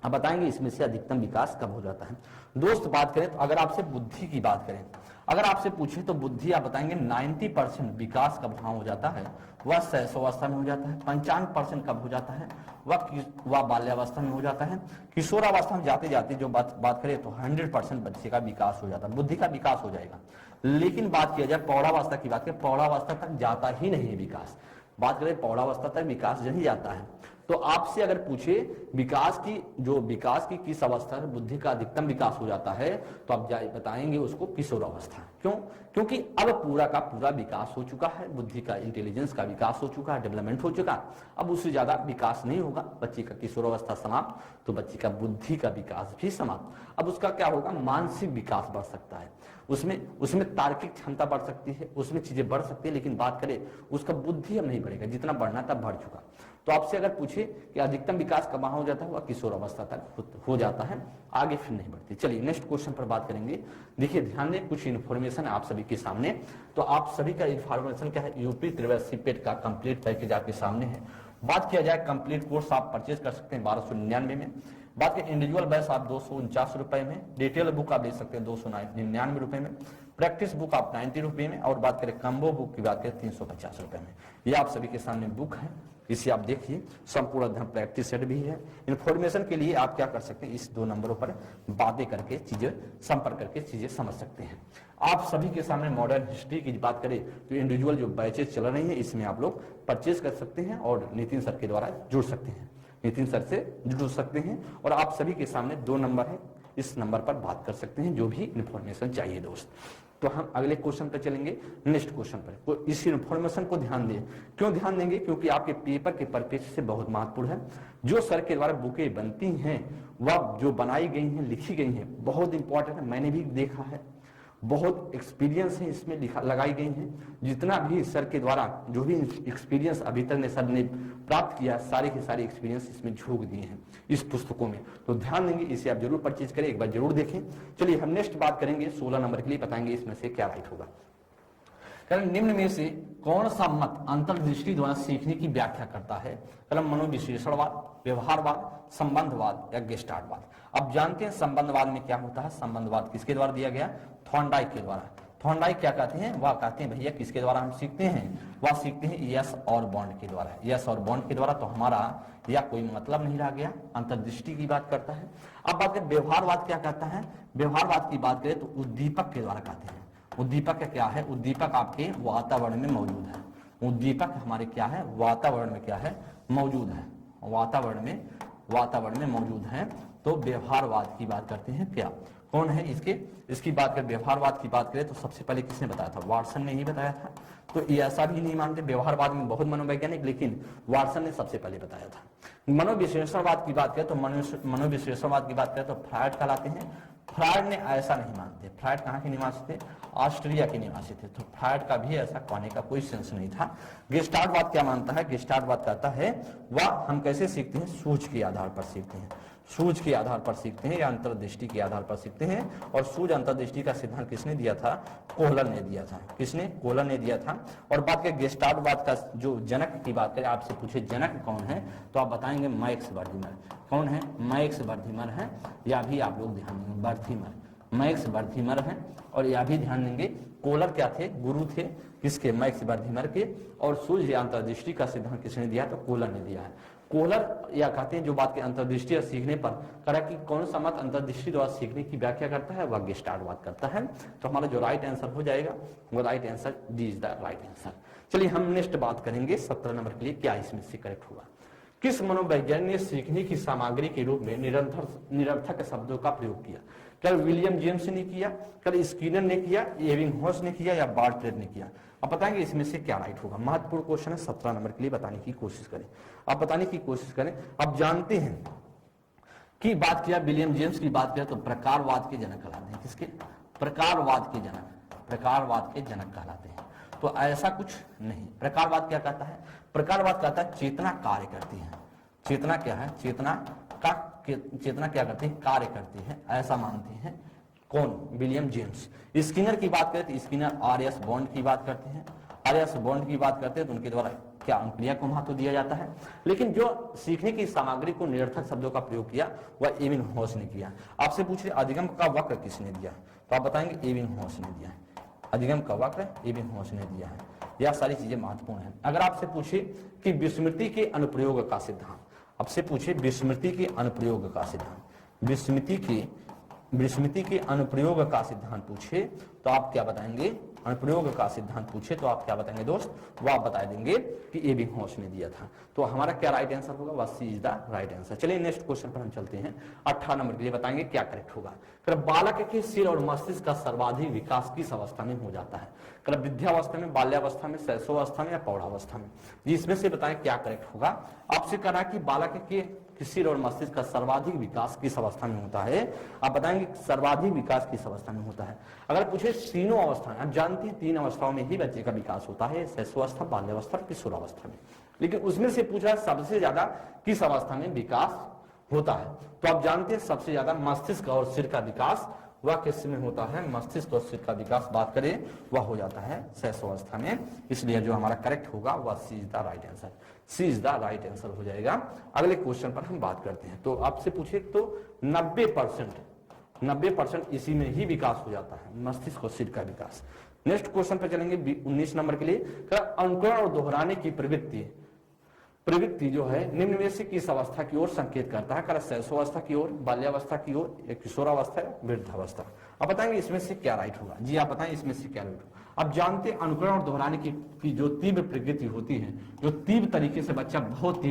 अब बताएंगे इसमें से अधिकतम विकास कब हो जाता है। दोस्त बात करें तो अगर आपसे बुद्धि की बात करें, अगर आपसे पूछे तो बुद्धि आप बताएंगे 90% विकास कब वहां हो जाता है, वह शैशवावस्था में हो जाता है। 55% कब हो जाता है, वह बाल्यावस्था में हो जाता है। किशोरावस्था में जाते जाते जो बात करें तो 100% बच्चे का विकास हो जाता है, बुद्धि का विकास हो जाएगा। लेकिन बात किया जाए प्रौढ़ावस्था की बात करें, प्रौढ़ावस्था तक जाता ही नहीं है विकास। बात करें प्रौढ़ावस्था तक विकास नहीं जाता है। तो आपसे अगर पूछे विकास की किस अवस्था में बुद्धि का अधिकतम विकास हो जाता है, तो आप बताएंगे उसको किशोरावस्था। क्यों? क्योंकि अब पूरा का पूरा विकास हो चुका है, बुद्धि का, इंटेलिजेंस का विकास हो चुका है, डेवलपमेंट हो चुका। अब उससे ज्यादा विकास नहीं होगा। बच्चे का किशोरावस्था समाप्त तो बच्चे का बुद्धि का विकास भी समाप्त। अब उसका क्या होगा, मानसिक विकास बढ़ सकता है, उसमें तार्किक क्षमता बढ़ सकती है, उसमें चीजें बढ़ सकती है। लेकिन बात करें उसका बुद्धि अब नहीं बढ़ेगा, जितना बढ़ना था बढ़ चुका। तो आपसे अगर पूछे कि अधिकतम विकास कब हो जाता है, वह किशोर अवस्था तक हो जाता है, आगे फिर नहीं बढ़ती। चलिए नेक्स्ट क्वेश्चन पर बात करेंगे। देखिए ध्यान दें, कुछ इन्फॉर्मेशन है आप सभी के सामने। तो आप सभी का इन्फॉर्मेशन क्या है, यूपी त्रिवर्षीय पेट का कंप्लीट पैकेज आपके सामने है। बात किया जाए कंप्लीट कोर्स आप परचेज कर सकते हैं 1299 में। बात करें इंडिविजुअल बैच आप 249 रुपए में, डिटेल बुक आप ले सकते हैं 299 रुपए में, प्रैक्टिस बुक आप 90 रुपए में, और बात करें कम्बो बुक की बात करें 350 रुपए में। ये आप सभी के सामने बुक है, इसे आप देखिए। संपूर्ण अध्ययन प्रैक्टिस सेट भी है। इन्फॉर्मेशन के लिए आप क्या कर सकते हैं, इस 2 नंबरों पर बातें करके चीजें संपर्क करके चीजें समझ सकते हैं। आप सभी के सामने मॉडर्न हिस्ट्री की बात करें तो इंडिविजुअल जो बैचेस चल रही है इसमें आप लोग परचेज कर सकते हैं और नितिन सर के द्वारा जुड़ सकते हैं, नितिन सर से जुड़ सकते हैं। और आप सभी के सामने 2 नंबर है, इस नंबर पर बात कर सकते हैं जो भी इंफॉर्मेशन चाहिए दोस्त। तो हम अगले क्वेश्चन पर चलेंगे, नेक्स्ट क्वेश्चन पर। तो इस इंफॉर्मेशन को ध्यान दें। क्यों ध्यान देंगे? क्योंकि आपके पेपर के परिप्रेक्ष्य से बहुत महत्वपूर्ण है। जो सर के द्वारा बुकें बनती हैं, वह जो बनाई गई हैं, लिखी गई हैं, बहुत इंपॉर्टेंट है। मैंने भी देखा है, बहुत एक्सपीरियंस है इसमें लगाई गई हैं। जितना भी सर के द्वारा जो भी एक्सपीरियंस अभी तक ने सर ने प्राप्त किया, सारे के सारे एक्सपीरियंस इसमें झोंक दिए हैं इस पुस्तकों में। तो ध्यान देंगे, इसे आप जरूर परचेज करें, एक बार जरूर देखें। चलिए हम नेक्स्ट बात करेंगे 16 नंबर के लिए, बताएंगे इसमें से क्या राइट होगा। कलम निम्न में से कौन सा मत अंतर्दृष्टि द्वारा सीखने की व्याख्या करता है? कलम मनोविश्लेषणवाद, व्यवहारवाद, संबंधवाद या गेस्टार्टवाद। अब जानते हैं संबंधवाद में क्या होता है। संबंधवाद किसके द्वारा दिया गया? थॉर्नडाइक के द्वारा। थॉर्नडाइक क्या कहते हैं? वह कहते हैं भैया किसके द्वारा हम सीखते हैं? वह सीखते हैं यस और बॉन्ड के द्वारा। यस और बॉन्ड के द्वारा। तो हमारा या कोई मतलब नहीं रह गया, अंतर्दृष्टि की बात करता है। अब बात करें व्यवहारवाद क्या कहता है। व्यवहारवाद की बात करें तो उद्दीपक के द्वारा कहते हैं। उद्दीपक क्या है? उद्दीपक आपके वातावरण में मौजूद है। उद्दीपक हमारे क्या है? वातावरण में क्या है? मौजूद है। वातावरण में मौजूद है। तो व्यवहारवाद की बात करते हैं। क्या कौन है इसकी बात करें, व्यवहारवाद की बात करें तो सबसे पहले किसने बताया था? वाटसन ने ही बताया था। तो ये ऐसा भी नहीं मानते, व्यवहारवाद में बहुत मनोवैज्ञानिक, लेकिन वाटसन ने सबसे पहले बताया था। मनोविश्लेषणवाद की बात करें तो मनोविश्लेषणवाद की बात करें तो फ्रायड कहलाते हैं। फ्रायड ने ऐसा नहीं मानते। फ्रायड कहाँ के निवासी थे? ऑस्ट्रिया के निवासी थे। तो फ्रायड का भी ऐसा कहने का कोई सेंस नहीं था। गेस्टार्टवाद क्या मानता है? गेस्टार्टवाद कहता है वह हम कैसे सीखते हैं? सूझ के आधार पर सीखते हैं। सूझ के आधार पर सीखते हैं या अंतर्दृष्टि के आधार पर सीखते हैं। और सूझ अंतर्दृष्टि का सिद्धांत किसने दिया था? कोहलन ने दिया था। किसने? कोहलन ने दिया था। और बात करें गेस्टार्टवाद का जो जनक की बात करें, आपसे पूछे जनक कौन है तो आप बताएंगे मैक्स बर्थिमर। कौन है? मैक्स बर्थिमर है। या भी आप लोग ध्यान देंगे, बर्थिमर, मैक्स बर्थिमर है। और यह भी ध्यान देंगे कोहलर क्या थे? गुरु थे किसके? मैक्स बर्थिमर के। और सूझ या अंतर्दृष्टि का सिद्धांत किसने दिया? तो कोहलर ने दिया है। कोहलर या कहते हैं जो बात के अंतर्दृष्टि और सीखने पर करा कि कौन सा मत अंतर्दृष्टि द्वारा सीखने की व्याख्या करता है, वह गेस्टार्टवाद करता है। तो हमारा जो राइट आंसर हो जाएगा वो right answer, D is the right answer. चलिए हम नेक्स्ट बात करेंगे 17 नंबर के लिए, क्या इसमें से करेक्ट होगा। किस मनोवैज्ञानिक ने सीखने की सामग्री के रूप में निरर्थक शब्दों का प्रयोग किया? कल विलियम जेम्स ने किया, कल स्किनर ने किया, एबिंगहॉस ने किया या बार्टलेट ने किया? अब बताएंगे इसमें से क्या राइट होगा। महत्वपूर्ण क्वेश्चन है, 17 नंबर के लिए बताने की कोशिश करें। आप बताने की कोशिश करें। अब जानते हैं कि बात किया विलियम जेम्स की बात किया तो प्रकारवाद के जनक कहलाते हैं। किसके? प्रकारवाद के जनक, प्रकारवाद के जनक कहलाते हैं। तो ऐसा कुछ नहीं। प्रकारवाद क्या कहता है? प्रकारवाद कहता है चेतना कार्य करती है। चेतना क्या है? चेतना क्या करती है? कार्य करती है, ऐसा मानते हैं। कौन? William James. स्किनर की बात करें तो स्किनर आर एस बॉन्ड की बात करते हैं। आर एस बॉन्ड की बात करते हैं तो उनके द्वारा क्या अनुक्रिया को महत्व दिया जाता है। लेकिन जो सीखने की सामग्री को निरर्थक शब्दों का प्रयोग किया वह एबिंगहॉस ने किया। आपसे पूछ रहे अधिगम का वक्र किसने दिया, तो आप बताएंगे एबिंगहॉस ने दिया है। अधिगम का वक्र एबिंगहॉस ने दिया है। यह सारी चीजें महत्वपूर्ण है। अगर आपसे पूछे कि विस्मृति के अनुप्रयोग का सिद्धांत, आपसे पूछे विस्मृति के अनुप्रयोग का सिद्धांत, विस्मृति के अनुप्रयोग का सिद्धांत पूछे तो आप क्या बताएंगे, अनुप्रयोग का सिद्धांत पूछे तो आप क्या बताएंगे दोस्त, वो आप बता देंगे कि एबिंगहॉस ने दिया था। तो हमारा क्या राइट आंसर होगा, वह C is the right answer. चलिए नेक्स्ट क्वेश्चन पर हम चलते हैं। 18 नंबर के लिए बताएंगे क्या करेक्ट होगा। बालक के सिर और मस्तिष्क का सर्वाधिक विकास किस अवस्था में हो जाता है, विद्यावस्था में, बाल्यावस्था में, शैशवावस्था में या प्रौढ़ावस्था में। इसमें से बताएं क्या करेक्ट होगा। आपसे कहा कि बालक के सिर और मस्तिष्क का सर्वाधिक विकास किस अवस्था में होता है, आप बताएंगे सर्वाधिक विकास किस अवस्था में होता है। अगर पूछे तीनों अवस्थाएं, आप जानते हैं 3 अवस्थाओं में ही बच्चे का विकास होता है, शैशवावस्था, बाल्यावस्था और किशोरावस्था में। लेकिन उसमें से पूछा सबसे ज्यादा किस अवस्था में विकास होता है, तो आप जानते हैं सबसे ज्यादा मस्तिष्क और सिर का विकास वह किस में होता है, मस्तिष्क और सिर का विकास बात करें वह हो जाता है शैशवावस्था में। इसलिए जो हमारा करेक्ट होगा वह C is the right answer, C is the right answer हो जाएगा। अगले क्वेश्चन पर हम बात करते हैं। तो आपसे पूछे तो 90% इसी में ही विकास हो जाता है, मस्तिष्क और सिर का विकास। नेक्स्ट क्वेश्चन पर चलेंगे 19 नंबर के लिए। अनुकरण और दोहराने की प्रवृत्ति जो है निम्न में से किस अवस्था की ओर संकेत करता है, शैशवावस्था की ओर, बाल्यावस्था की ओर, किशोरावस्था या वृद्धावस्था। आप बताएंगे इसमें से क्या राइट होगा। जी आप बताएं इसमें से क्या राइट होगा। अब जानते हैं अनुकरण और दोहराने की जो तीव्र प्रवृत्ति होती है, जो तीव्र तरीके से बच्चा बहुत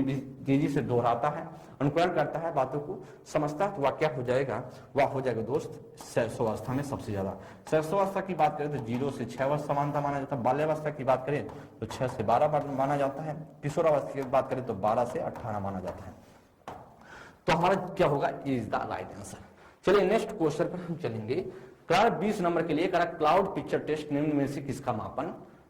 तेजी से दोहराता है, अनुकरण करता है, बातों को समझता है, तो वह क्या हो जाएगा, वह हो जाएगा दोस्त शैशवावस्था में सबसे ज्यादा। शैशवावस्था की बात करें तो 0 से 6 वर्ष समानता माना जाता है। बाल्यावस्था की बात करें तो 6 से 12 माना जाता है। किशोरावस्था की बात करें तो 12 से 18 माना जाता है। तो हमारा क्या होगा, इज द राइट आंसर। चलिए नेक्स्ट क्वेश्चन पर हम चलेंगे। 20 नंबर के लिए क्लाउड पिक्चर टेस्ट निम्न में से किसका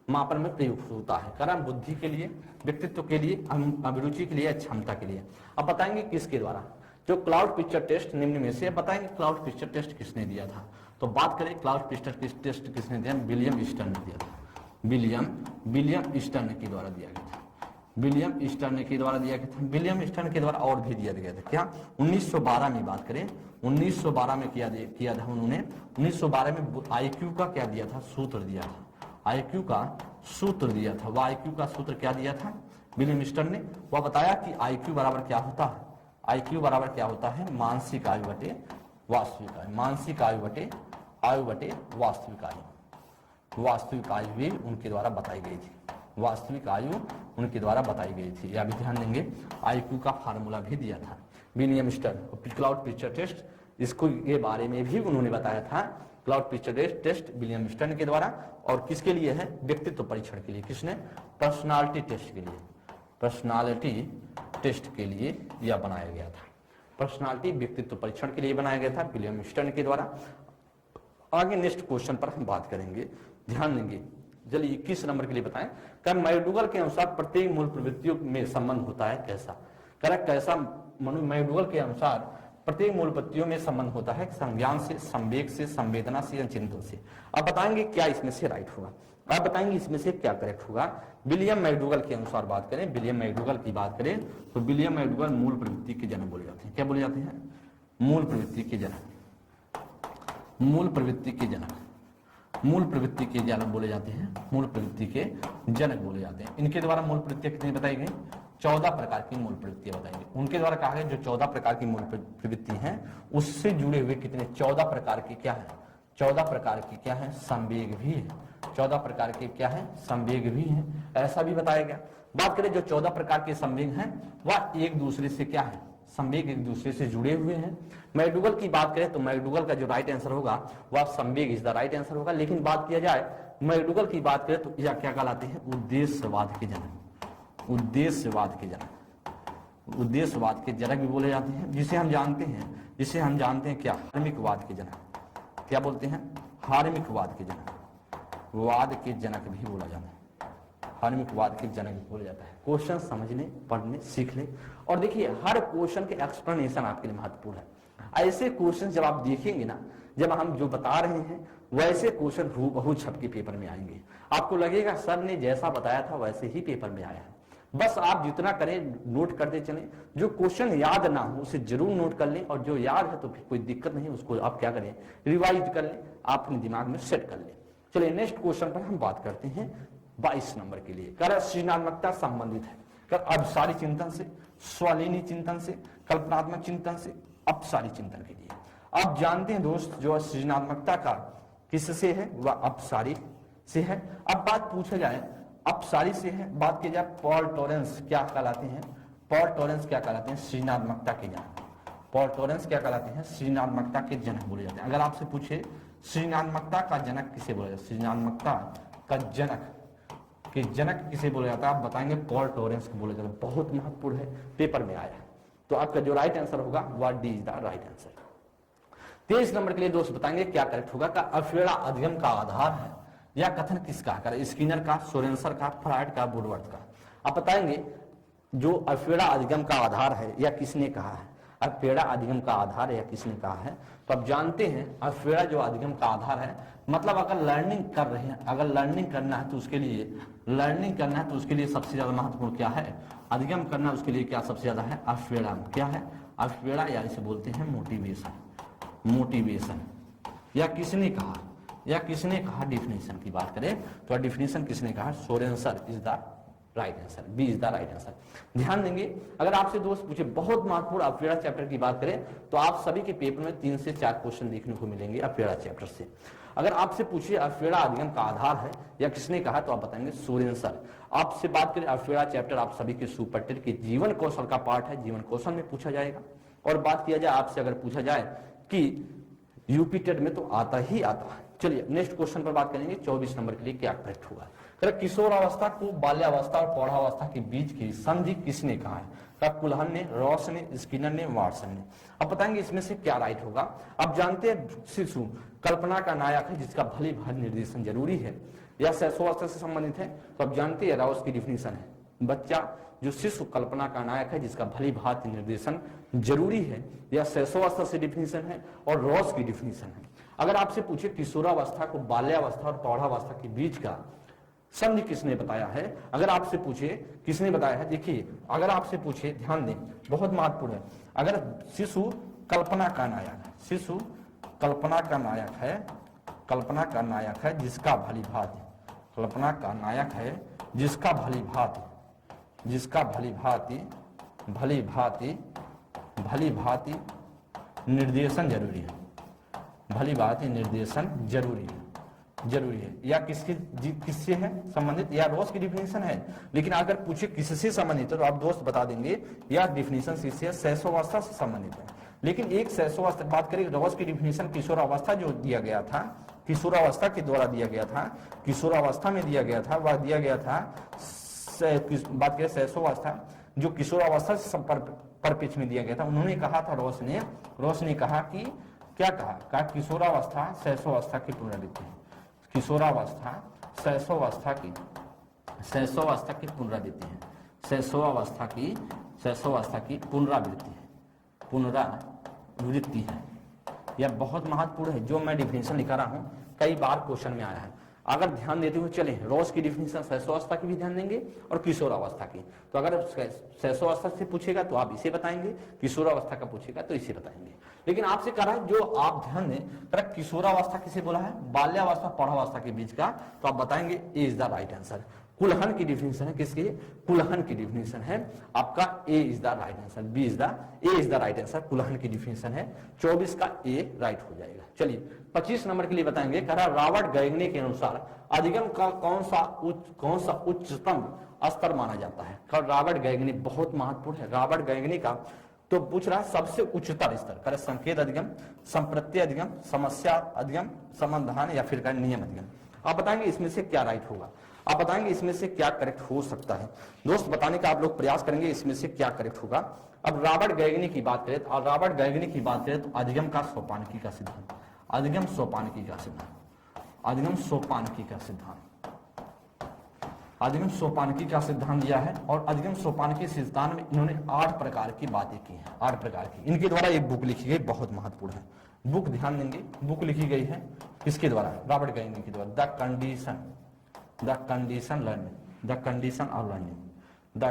मापन में प्रयुक्त होता है, कारण बुद्धि के लिए, व्यक्तित्व के लिए, अभिरुचि के लिए, क्षमता के लिए। अब बताएंगे किसके द्वारा, जो क्लाउड पिक्चर टेस्ट निम्न में से बताएंगे क्लाउड पिक्चर टेस्ट किसने दिया था। तो बात करें क्लाउड पिक्चर टेस्ट किसने दिया, विलियम ईस्टर ने दिया था। विलियम ईस्टर के द्वारा दिया गया था। विलियम ईस्टर के द्वारा दिया गया था। विलियम ईस्टर के द्वारा और भी दिया गया था। क्या 1912 में बात करें, 1912 में किया था उन्होंने। 1912 में आईक्यू का क्या दिया था, सूत्र दिया था। आईक्यू का सूत्र दिया था। वह आईक्यू का सूत्र क्या दिया था विलियम ईस्टर ने, वह बताया कि आईक्यू बराबर क्या होता है, आईक्यू बराबर क्या होता है, मानसिक आयु बटे वास्तविक आयु। मानसिक आयु बटे वास्तविक आयु। वास्तविक आयु भी उनके द्वारा बताई गई थी। वास्तविक आयु उनके द्वारा बताई गई थी। यह भी ध्यान देंगे, आईक्यू का फार्मूला भी दिया था William Stern. Cloud picture test इसको के बारे में भी उन्होंने बताया था। Cloud picture test William Stern के द्वारा, और किसके लिए है, व्यक्तित्व परीक्षण के लिए। किसने, पर्सनालिटी टेस्ट के लिए। पर्सनालिटी टेस्ट के लिए यह बनाया गया था। पर्सनालिटी व्यक्तित्व परीक्षण के लिए बनाया गया था विलियम ईस्टर के द्वारा। आगे नेक्स्ट क्वेश्चन पर हम बात करेंगे, ध्यान देंगे। चलिए 21 नंबर के लिए बताएं। मैकडूगल के अनुसार प्रत्येक मूल प्रवृत्तियों में संबंध होता है कैसा, कैसा मैकडूगल के अनुसार प्रत्येक मूल प्रवृत्तियों में संबंध होता है संज्ञान से, संवेग से, संवेदना से या चिंतन से। अब बताएंगे क्या इसमें से राइट होगा, आप बताएंगे इसमें से क्या करेक्ट होगा। विलियम मैकडूगल के अनुसार बात करें, विलियम मैकडूगल की बात करें तो विलियम मैकडूगल मूल प्रवृत्ति के जनक बोले जाते हैं। क्या बोले जाते हैं, मूल प्रवृत्ति के जनक। मूल प्रवृत्ति के जनक, मूल प्रवृत्ति के जनक बोले जाते हैं। मूल प्रवृत्ति के जनक बोले जाते हैं। इनके द्वारा मूल प्रवृत्तियां कितनी बताई गई, 14 प्रकार की मूल प्रवृत्तियां बताई गई। उनके द्वारा कहा गया जो 14 प्रकार की मूल प्रवृत्ति हैं उससे जुड़े हुए कितने 14 प्रकार की क्या है, 14 प्रकार की क्या है, संवेग भी है। 14 प्रकार के क्या है, संवेग भी है, ऐसा भी बताया गया। बात करें जो 14 प्रकार के संवेग हैं वह एक दूसरे से क्या है, संवेग एक दूसरे से जुड़े हुए हैं। मैकडूगल की बात करें तो मैकडूगल का जो राइट आंसर होगा वह संवेग इज द राइट आंसर होगा। लेकिन बात किया जाए मैकडूगल की बात करें तो यह क्या कहलाते हैं, उद्देश्यवाद के जनक। उद्देश्यवाद के जनक, उद्देश्यवाद के जनक भी बोले जाते हैं। जिसे हम जानते हैं क्या, हार्मिकवाद के जनक। क्या बोलते हैं, हार्मिकवाद के जनक। वाद के जनक भी बोला जाता है, हार्मिकवाद के जनक भी बोला जाता है। क्वेश्चन समझने, पढ़ने, सीखने, और देखिए हर क्वेश्चन के एक्सप्लेनेशन आपके लिए महत्वपूर्ण है। ऐसे क्वेश्चन जब आप देखेंगे ना, जब हम जो बता रहे हैं वैसे क्वेश्चन हूबहू छप के पेपर में आएंगे। आपको लगेगा सर ने जैसा बताया था वैसे ही पेपर में आया है। बस आप जितना करें नोट करते चलें, जो क्वेश्चन याद ना हो उसे जरूर नोट कर लें, और जो याद है तो फिर कोई दिक्कत नहीं, उसको आप क्या करें, रिवाइज कर लें, आप अपने दिमाग में सेट कर लें। चलिए नेक्स्ट क्वेश्चन पर हम बात करते हैं 22 नंबर के लिए। कर सृजनात्मकता संबंधित है कर अभिसारी चिंतन से, स्वलीनी चिंतन से, कल्पनात्मक चिंतन से, अपसारी चिंतन के लिए। आप जानते हैं दोस्त, जो सृजनात्मकता का किससे है, वह अपसारी से है। अब बात पूछा जाए अपसारी से है, बात की जाए पॉल टॉरेंस क्या कहलाते हैं, पॉल टॉरेंस क्या कहलाते हैं, सृजनात्मकता के जनक। पॉल टॉरेंस क्या कहलाते हैं, सृजनात्मकता के जनक बोले जाते हैं। अगर आपसे पूछे सृजनात्मकता का जनक किसे बोला जाता है, सृजनात्मकता का जनक के जनक किसे बोला जाता है, आप बताएंगे पॉल टॉरेंस को बोला जाता है। बहुत महत्वपूर्ण है, पेपर में आया है। तो आपका जो राइट आंसर होगा वह D is the right answer. 23 number के लिए दोस्त बताएंगे क्या करेक्ट होगा। का अफेड़ा अधिगम का आधार है, यह कथन किसका है, स्किनर का, सोरेंसर का, फ्रायड का, वुडवर्थ का। आप बताएंगे जो अफेड़ा अधिगम का आधार है या किसने कहा है, अफेड़ा अधिगम का आधार है या किसने कहा है। तो आप जानते हैं अफेड़ा जो अधिगम का आधार है, मतलब अगर लर्निंग कर रहे हैं, अगर लर्निंग करना है तो उसके लिए सबसे ज्यादा महत्वपूर्ण क्या है, अधिगम करना, उसके लिए क्या सबसे ज्यादा है, अफेड़ा। क्या है अफेड़ा, या इसे बोलते हैं मोटिवेशन। या किसने कहा डिफिनेशन की बात करें तो डिफिनेशन किसने कहा, Sorenson is the right answer, B is the right answer. ध्यान देंगे, अगर आपसे दोस्त पूछे बहुत महत्वपूर्ण अफेड़ा चैप्टर की बात करें तो आप सभी के पेपर में 3 से 4 क्वेश्चन देखने को मिलेंगे अफेड़ा चैप्टर से। अगर आपसे पूछिए अफेड़ा अधिगम का आधार है या किसने कहा तो आप बताएंगे सोरेंसर। आपसे बात करें अफेड़ा चैप्टर आप सभी के सुपरटेट के जीवन कौशल का पार्ट है, जीवन कौशल में पूछा जाएगा। और बात किया जाए आपसे अगर पूछा जाए कि यूपी टेट में तो आता ही आता है। चलिए नेक्स्ट क्वेश्चन पर बात करेंगे 24 नंबर के लिए क्या करेक्ट होगा। किशोरावस्था को बाल्यावस्था और प्रौढ़ावस्था के बीच की संधि किसने कहा है, कुल्हन ने, रॉस ने, स्किनर ने, वाटसन ने। अब बताएंगे इसमें से क्या राइट होगा। अब जानते हैं शिशु कल्पना का नायक है जिसका भली भांति निर्देशन जरूरी है, या शैशवावस्था से संबंधित है। तो अब जानते हैं रॉस की डिफिनेशन है, बच्चा जो शिशु कल्पना का नायक है जिसका भली भांति निर्देशन जरूरी है, या शैशवावस्था से डिफिनेशन है और रॉस की डिफिनेशन है। अगर आपसे पूछे किशोरावस्था को बाल्यावस्था और प्रौढ़ावस्था के बीच का संधि किसने बताया है, अगर आपसे पूछे किसने बताया है, देखिए अगर आपसे पूछे ध्यान दें बहुत महत्वपूर्ण है। अगर शिशु कल्पना का नायक है, शिशु कल्पना का नायक है जिसका भली भांति, कल्पना का नायक है जिसका भली भांति निर्देशन जरूरी है, भली भांति निर्देशन जरूरी है, या किससे है संबंधित, या रॉस की डिफिनेशन है। लेकिन अगर पूछे किससे संबंधित है तो आप दोस्त बता देंगे या डिफिनेशन किससे है, शैशवावस्था से संबंधित है। लेकिन एक शैशवावस्था बात करें, रॉस की डिफिनेशन किशोरावस्था जो दिया गया था, किशोरावस्था के द्वारा दिया गया था, किशोरावस्था में दिया गया था, वह दिया गया था बात करें शैशवावस्था जो किशोरावस्था से परिप्रेक्ष्य में दिया गया था। उन्होंने कहा था रॉस ने कहा कि क्या कहा किशोरावस्था शैशवावस्था की पुनरावृत्ति है, किशोरावस्था शैशवावस्था की पुनरावृत्ति है, शैशवावस्था की पुनरावृत्ति है। यह बहुत महत्वपूर्ण है, जो मैं डिफिनेशन लिखा रहा हूं कई बार क्वेश्चन में आया है। अगर ध्यान देते हुए चले, रॉस की डिफिनेशन शैशवावस्था की भी ध्यान देंगे और किशोरावस्था की। तो अगर शैशवावस्था से पूछेगा तो आप इसे बताएंगे, किशोरावस्था का पूछेगा तो इसे बताएंगे। लेकिन आपसे कह रहा है जो आप ध्यान दें, किशोरावस्था किसे बोला है, बाल्यावस्था प्रौढ़ावस्था के बीच का, तो आप बताएंगे A is the right answer. कुल्हन की डिफिनेशन है किसकी, कुल्हन की डिफिनेशन है आपका A is the right answer, B is the A is the right answer, कुल्हन की डिफिनेशन है। 24 का ए राइट हो जाएगा। चलिए 25 नंबर के लिए बताएंगे, कह रहा रॉबर्ट गैगने के अनुसार अधिगम का कौन सा उच्चतम स्तर माना जाता है। रॉबर्ट गैगने बहुत महत्वपूर्ण है, रॉबर्ट गैगने का तो पूछ रहा है सबसे उच्चतर स्तर, करे संकेत अधिगम, संप्रत्यय अधिगम, समस्या अधिगम, समाधान, या फिर नियम अधिगम। आप बताएंगे इसमें से क्या राइट होगा, आप बताएंगे इसमें से क्या करेक्ट हो सकता है। दोस्त बताने का आप लोग प्रयास करेंगे इसमें से क्या करेक्ट होगा। अब रॉबर्ट गैगने की बात करें तो अधिगम का सोपानकी का सिद्धांत, अधिगम सोपानकी का सिद्धांत, अधिगम सोपानकी का सिद्धांत दिया है। और अधिगम सोपानकी सिद्धांत में इन्होंने 8 प्रकार की बातें की हैं, 8 प्रकार की। इनके द्वारा एक बुक लिखी गई, बहुत महत्वपूर्ण है बुक, ध्यान देंगे। बुक लिखी गई है किसके द्वारा, रॉबर्ट गैगने के द्वारा, the condition of learning, the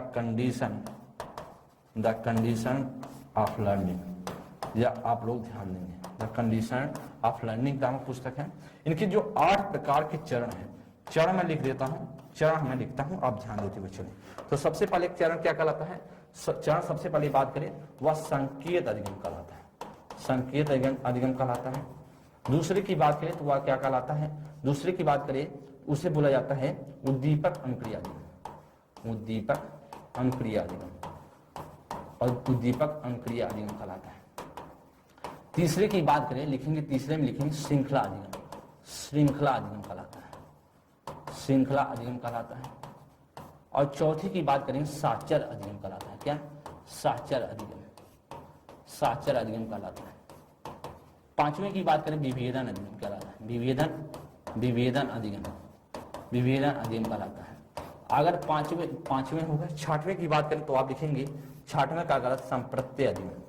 condition of learning, या आप लोग ध्यान देंगे द कंडीशन ऑफ लर्निंग नामक पुस्तक है। इनके जो 8 प्रकार के चरण हैं, चरण मैं लिख देता हूं, चरण मैं लिखता हूं, आप ध्यान देते हुए चलिए। तो सबसे पहले चरण क्या कहलाता है? चरण सबसे पहले बात करें वह संकेत अधिगम कहलाता है, संकेत अधिगम कहलाता है। दूसरे की बात करें तो वह क्या कहलाता है? दूसरे की बात करें उसे बोला जाता है उद्दीपक अनुक्रिया अधिगम, उद्दीपक अनुक्रिया अधिगम, और उद्दीपक अनुक्रिया अधिगम कहलाता है। तीसरे की बात करें, लिखेंगे तीसरे में लिखेंगे श्रृंखला अधिगम, श्रृंखला अधिगम कहलाता है, श्रृंखला अधिगम कहलाता है। और चौथी की बात करें साचर अधिगम कहलाता है। क्या? साचर अधिगम, साचर अधिगम कहलाता है। पांचवें की बात करें विभेदन अधिगम कहलाता है, विभेदन अधिगम, विभेदन अधिगम कहलाता है। अगर पांचवें हो गए, छठवें की बात करें तो आप लिखेंगे छठवें का कहलाता है संप्रत्यय अधिगम,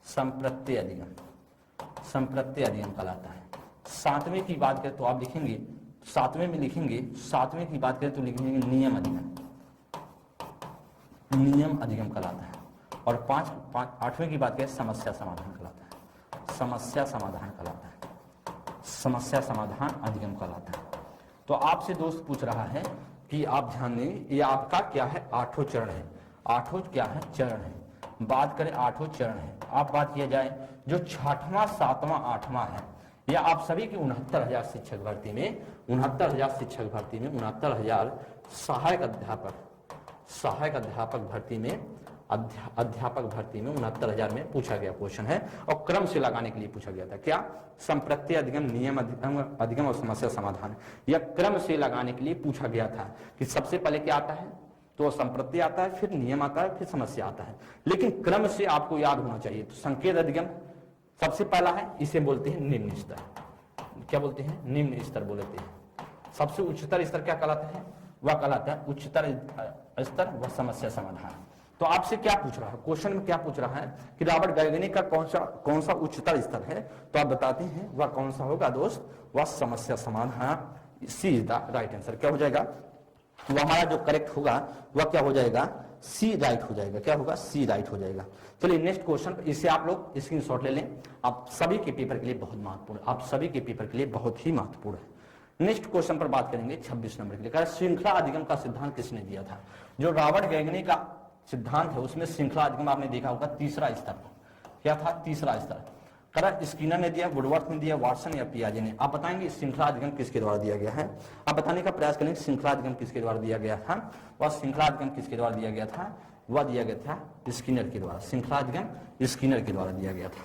संप्रत्यय अधिगम, संप्रत्यय अधिगम कहलाता है। सातवें की बात करें तो आप लिखेंगे, सातवें में लिखेंगे, सातवें की बात करें तो लिखेंगे नियम अधिगम, नियम अधिगम कहलाता है। और आठवें की बात करें समस्या समाधान कहलाता है, समस्या समाधान कहलाता है, समस्या समाधान अधिगम कहलाता है। तो आपसे दोस्त पूछ रहा है कि आप ध्यान दें, ये आपका क्या है? 8 चरण है, 8 क्या है? चरण है। बात करें 8 चरण है, आप बात किया जाए जो 6वां 7वां 8वां है, या आप सभी की 69,000 शिक्षक भर्ती में, 69,000 शिक्षक भर्ती में 69,000 सहायक अध्यापक भर्ती में, अध्यापक भर्ती में 69,000 में पूछा गया क्वेश्चन है, और क्रम से लगाने के लिए पूछा गया था। क्या? संप्रत्यय अधिगम, नियम अधिगम और समस्या समाधान, यह क्रम से लगाने के लिए पूछा गया था कि सबसे पहले क्या आता है? तो संप्रत्यय आता है, फिर नियम आता है, फिर समस्या आता है, लेकिन क्रम से आपको याद होना चाहिए। तो संकेत अधिगम सबसे पहला है, इसे बोलते हैं निम्न स्तर। क्या बोलते हैं? निम्न स्तर बोलते हैं। सबसे उच्चतर स्तर क्या कहलाता है? वह कहलाता है उच्चतर स्तर व समस्या समाधान। तो आपसे क्या पूछ रहा है क्वेश्चन में? क्या पूछ रहा है कि रॉबर्ट गैगनी का कौन सा उच्चतर स्तर है? तो आप बताते हैं वह कौन सा होगा दोस्त? वह समस्या समाधान। सी इज द राइट आंसर। क्या हो जाएगा? वो हमारा जो करेक्ट होगा वह क्या हो जाएगा? सी राइट हो जाएगा। क्या होगा? सी राइट हो जाएगा। चलिए नेक्स्ट क्वेश्चन, इससे आप लोग स्क्रीनशॉट ले लें, आप सभी के पेपर के लिए बहुत महत्वपूर्ण है, आप सभी के पेपर के लिए बहुत ही महत्वपूर्ण है। नेक्स्ट क्वेश्चन पर बात करेंगे 26 नंबर के लिए। श्रृंखला अधिगम का सिद्धांत किसने दिया था? जो रॉबर्ट गैगनी का सिद्धांत है उसमें श्रृंखला अधिगम आपने देखा होगा तीसरा स्तर। क्या था? तीसरा स्तर। करा स्किनर ने दिया, वुडवर्थ ने दिया, वाटसन या पियाजे ने। आप बताएंगे श्रृंखला अधिगम किसके द्वारा दिया गया है? आप बताने का प्रयास करेंगे श्रृंखला अधिगम किसके द्वारा दिया गया था? वह श्रृंखला अधिगम किसके द्वारा दिया गया था? वह दिया गया था स्किनर के द्वारा। श्रृंखला अधिगम स्किनर के द्वारा दिया गया था।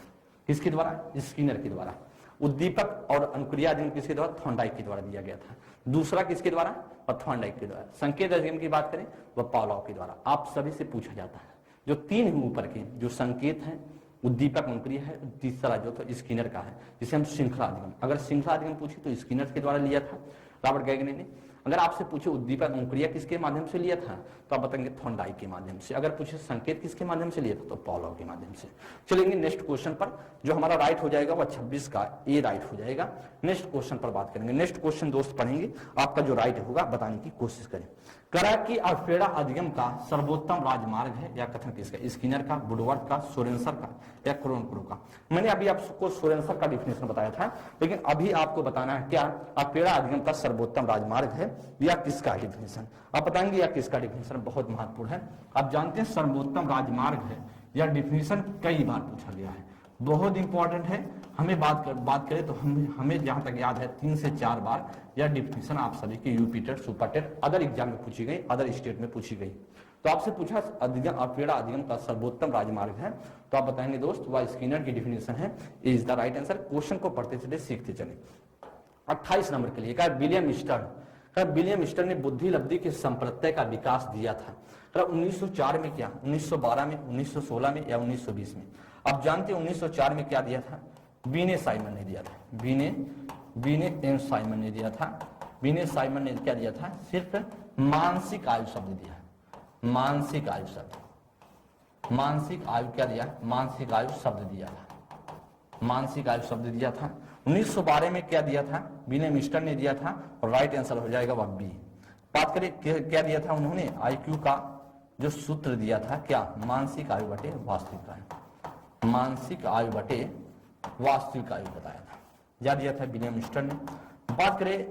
किसके द्वारा? स्किनर के द्वारा। उद्दीपक और अनुक्रिया अधिगम किसके द्वारा? थॉर्नडाइक के द्वारा दिया गया था। दूसरा किसके द्वारा? थॉर्नडाइक के द्वारा। संकेत अधिगम की बात करें वह पावलोव के द्वारा। आप सभी से पूछा जाता है जो 3 ऊपर के जो संकेत हैं, उद्दीपक अनुक्रिया है, तीसरा जो तो स्किनर का है जिसे हम श्रृंखला अधिगम। अगर श्रृंखला अधिगम पूछे तो स्किनर के द्वारा लिया था रॉबर्ट गैगनी ने। अगर आपसे पूछे उद्दीपक अनुक्रिया किसके माध्यम से लिया था तो आप बताएंगे थॉर्नडाइक के माध्यम से। अगर पूछे संकेत किसके माध्यम से लिया था तो पावलोव के माध्यम से। चलेंगे नेक्स्ट क्वेश्चन पर। जो हमारा राइट हो जाएगा वह 26 का ए राइट हो जाएगा। नेक्स्ट क्वेश्चन पर बात करेंगे। नेक्स्ट क्वेश्चन दोस्त पढ़ेंगे, आपका जो राइट होगा बताने की कोशिश करें। करा कि अल्फ्रेडा अधिगम का सर्वोत्तम राजमार्ग है या कथन किसका? स्किनर का, वुडवर्थ का, सोरेनसर का या क्रोनक्रो का? मैंने अभी आपको सोरेनसर का डिफिनेशन बताया था, लेकिन अभी आपको बताना है क्या अल्फ्रेडा अधिगम का सर्वोत्तम राजमार्ग है या किसका डिफिनेशन? आप बताएंगे या किसका डिफिनेशन? बहुत महत्वपूर्ण है। आप जानते हैं सर्वोत्तम राजमार्ग है या डिफिनेशन कई बार पूछा गया है, बहुत इंपॉर्टेंट है। हमें बात करें तो हमें जहां तक याद है 3 से 4 बार यह डिफिनेशन आप सभी के UP TET, super TET, other exam में पूछी गई, अदर स्टेट में पूछी गई। तो आपसे पूछा अल्फ्रेडा अधिगम का सर्वोत्तम राजमार्ग है तो आप बताएंगे दोस्त वह स्किनर की डिफिनेशन है। Is the right answer. Question को पढ़ते चले, सीखते चले। 28 नंबर के लिए कहा विलियम स्टर्न ने बुद्धि लब्धि के संप्रत्यय का विकास दिया था। 1904 में क्या? 1912 में, 1916 में या 1920 में? आप जानते हैं 1904 में क्या दिया था? बीने साइमन ने दिया था। बीने एम साइमन ने दिया था। बीने साइमन ने क्या दिया था? सिर्फ मानसिक आयु शब्द दिया। मानसिक आयु शब्द, मानसिक आयु क्या दिया? मानसिक आयु शब्द दिया था। मानसिक आयु शब्द दिया था। 1912 में क्या दिया था? विलियम स्टर्न ने दिया था और राइट आंसर हो जाएगा वह बी। बात करें क्या दिया था उन्होंने? आईक्यू का जो सूत्र दिया था क्या, मानसिक आयु बटे वास्तविक आयु, मानसिक आयु बटे वास्तविक आयु बताया था, याद दिया था विलियम स्टर्न ने। बात करें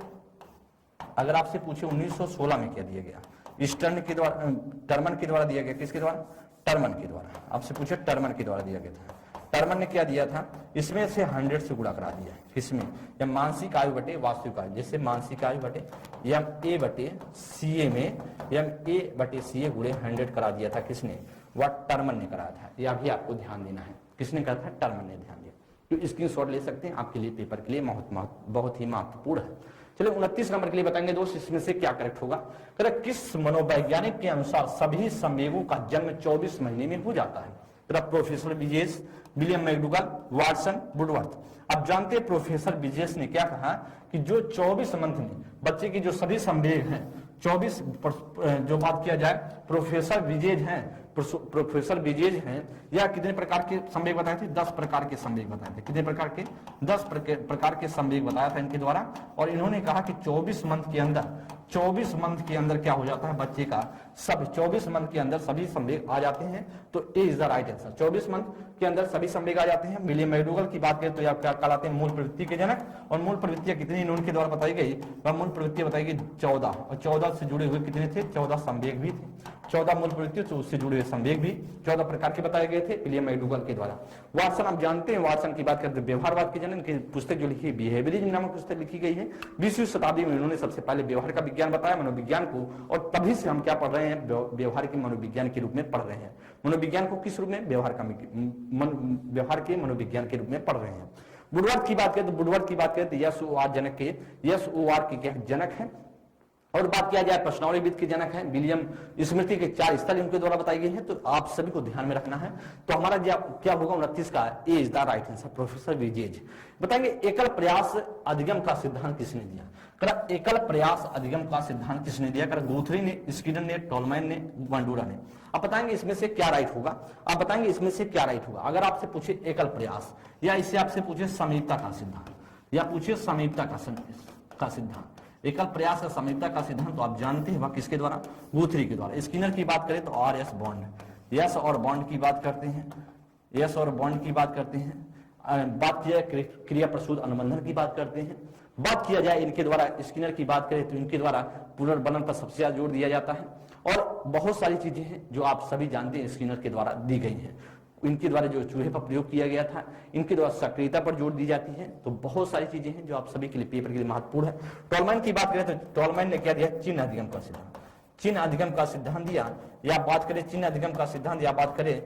अगर आपसे पूछे 1916 में क्या दिया गया, स्टर्न के द्वारा, टर्मन के द्वारा दिया गया, किसके द्वारा, टर्मन के द्वारा, आपसे पूछे टर्मन के द्वारा दिया गया था। टर्मन ने क्या दिया था, इसमें से 100 से गुणा करा दिया, किसमें, या मानसिक आयु बटे वास्तविक आयु, जैसे मानसिक आयु बटे MA बटे CA में MA बटे CA गुणे 100 करा दिया था, किसने, वह टर्मन ने कराया था। यह भी आपको ध्यान देना है, किसने कहा था, टर्मन ने, ध्यान दिया। तो स्क्रीनशॉट ले सकते हैं, आपके लिए पेपर के लिए बहुत ही महत्वपूर्ण है। चलिए 29 नंबर के लिए बताएंगे दोस्त, इसमें से क्या करेक्ट होगा। करेक्ट, किस मनोवैज्ञानिक के अनुसार सभी संवेगों का जन्म 24 महीने में हो जाता है। Professor wages, William McDougall, Watson, Woodworth. अब जानते हैं प्रोफेसर विजेस ने क्या कहा कि जो 24 मंथ में बच्चे की जो सभी संवेग हैं 24, जो बात किया जाए प्रोफेसर विजेज हैं या कितने प्रकार के संवेग बताए थे, 10 प्रकार के संवेग बताए थे। कितने प्रकार के, 10 प्रकार के संवेग बताया था इनके द्वारा। और इन्होंने कहा कि 24 मंथ के अंदर क्या हो जाता है बच्चे का, सब 24 मंथ के अंदर सभी संवेग आ जाते हैं। तो A is the right answer, 24 month के अंदर सभी संवेग आ जाते हैं। विलियम मैकडूगल की बात करें तो यह क्या कहलाते हैं, मूल प्रवृत्ति के जनक। और मूल प्रवृत्तियां कितनी इनके द्वारा बताई गई, वह मूल प्रवृत्तियां बताई गई 14, और 14 से जुड़े हुए कितने थे, 14 संवेग भी थे। 14 मूल प्रवृत्ति तो उससे जुड़े हुए संवेग भी 14 प्रकार के बताए गए थे विलियम मैकडूगल के द्वारा। वाटसन आप जानते हैं, वाटसन की बात करते हैं व्यवहारवाद के जनक की पुस्तक जो लिखी है बिहेवियरिज्म नामक पुस्तक लिखी गई है। 20वीं शताब्दी में उन्होंने सबसे पहले व्यवहार का विज्ञान बताया, मनोविज्ञान को, और तभी से हम क्या पढ़ रहे हैं, व्यवहार के मनोविज्ञान के रूप में पढ़ रहे हैं। मनोविज्ञान को किस रूप में, व्यवहार के मनोविज्ञान के रूप में पढ़ रहे हैं। वुडवर्थ की बात करें तो वुडवर्थ की बात करें तो SOR जनक के, SOR के जनक है। और बात किया जाए प्रश्नावलीविद के जनक है विलियम, स्मृति के 4 स्थल इनके द्वारा बताई गई है। तो आप सभी को ध्यान में रखना है। तो हमारा क्या होगा 29 का, A is the right answer, professor विजेज। बताएंगे एकल प्रयास अधिगम का सिद्धांत किसने दिया, करा एकल प्रयास अधिगम का सिद्धांत किसने दिया, करा गुथरी ने, स्किनर ने, टॉलमैन ने, बंडूरा ने। आप बताएंगे इसमें से क्या राइट होगा, आप बताएंगे इसमें से क्या राइट होगा। अगर आपसे पूछे एकल प्रयास, या इससे आपसे पूछे समीपता का सिद्धांत, या पूछे समीपता का सिद्धांत, एकल प्रयास या समीपता का सिद्धांत, तो आप जानते हैं वह किसके द्वारा, गुथरी के द्वारा। स्किनर की बात करें तो RS बॉन्ड, यस और बॉन्ड की बात करते हैं, यस और बॉन्ड की बात करते हैं। बात किया जाए क्रिया प्रसूत अनुबंधन की बात करते हैं। बात किया जाए इनके द्वारा, स्किनर की बात करें तो इनके द्वारा पुनर्बनन पर सबसे ज्यादा जोर दिया जाता है। और बहुत सारी चीजें हैं जो आप सभी जानते हैं स्किनर के द्वारा दी गई हैं। इनके द्वारा जो चूहे पर प्रयोग किया गया था, इनके द्वारा सक्रियता पर जोर दी जाती है। तो बहुत सारी चीजें हैं जो आप सभी के लिए पेपर के लिए महत्वपूर्ण है। टॉलमैन की बात करें तो टॉलमैन ने क्या दिया, चिन्ह अधिगम का सिद्धांत, चिन्ह अधिगम का सिद्धांत दिया। या बात करें चिन्ह अधिगम का सिद्धांत, या बात करें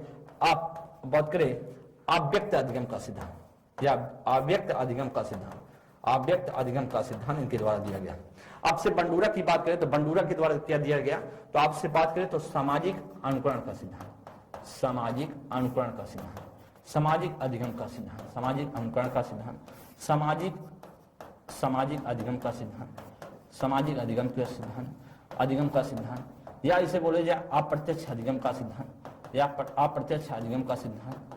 अव्यक्त अधिगम का सिद्धांत, या अव्यक्त अधिगम का सिद्धांत, अव्यक्त अधिगम का सिद्धांत इनके द्वारा दिया गया। आपसे बंडूरा की बात करें तो बंडूरा के द्वारा क्या दिया गया, तो आपसे बात करें तो सामाजिक अनुकरण का सिद्धांत, सामाजिक अनुकरण का सिद्धांत, सामाजिक अधिगम का सिद्धांत, सामाजिक अनुकरण का सिद्धांत, सामाजिक अधिगम का सिद्धांत, सामाजिक अधिगम का सिद्धांत, अधिगम का सिद्धांत, या इसे बोले जाए अप्रत्यक्ष अधिगम का सिद्धांत, या अप्रत्यक्ष अधिगम का सिद्धांत,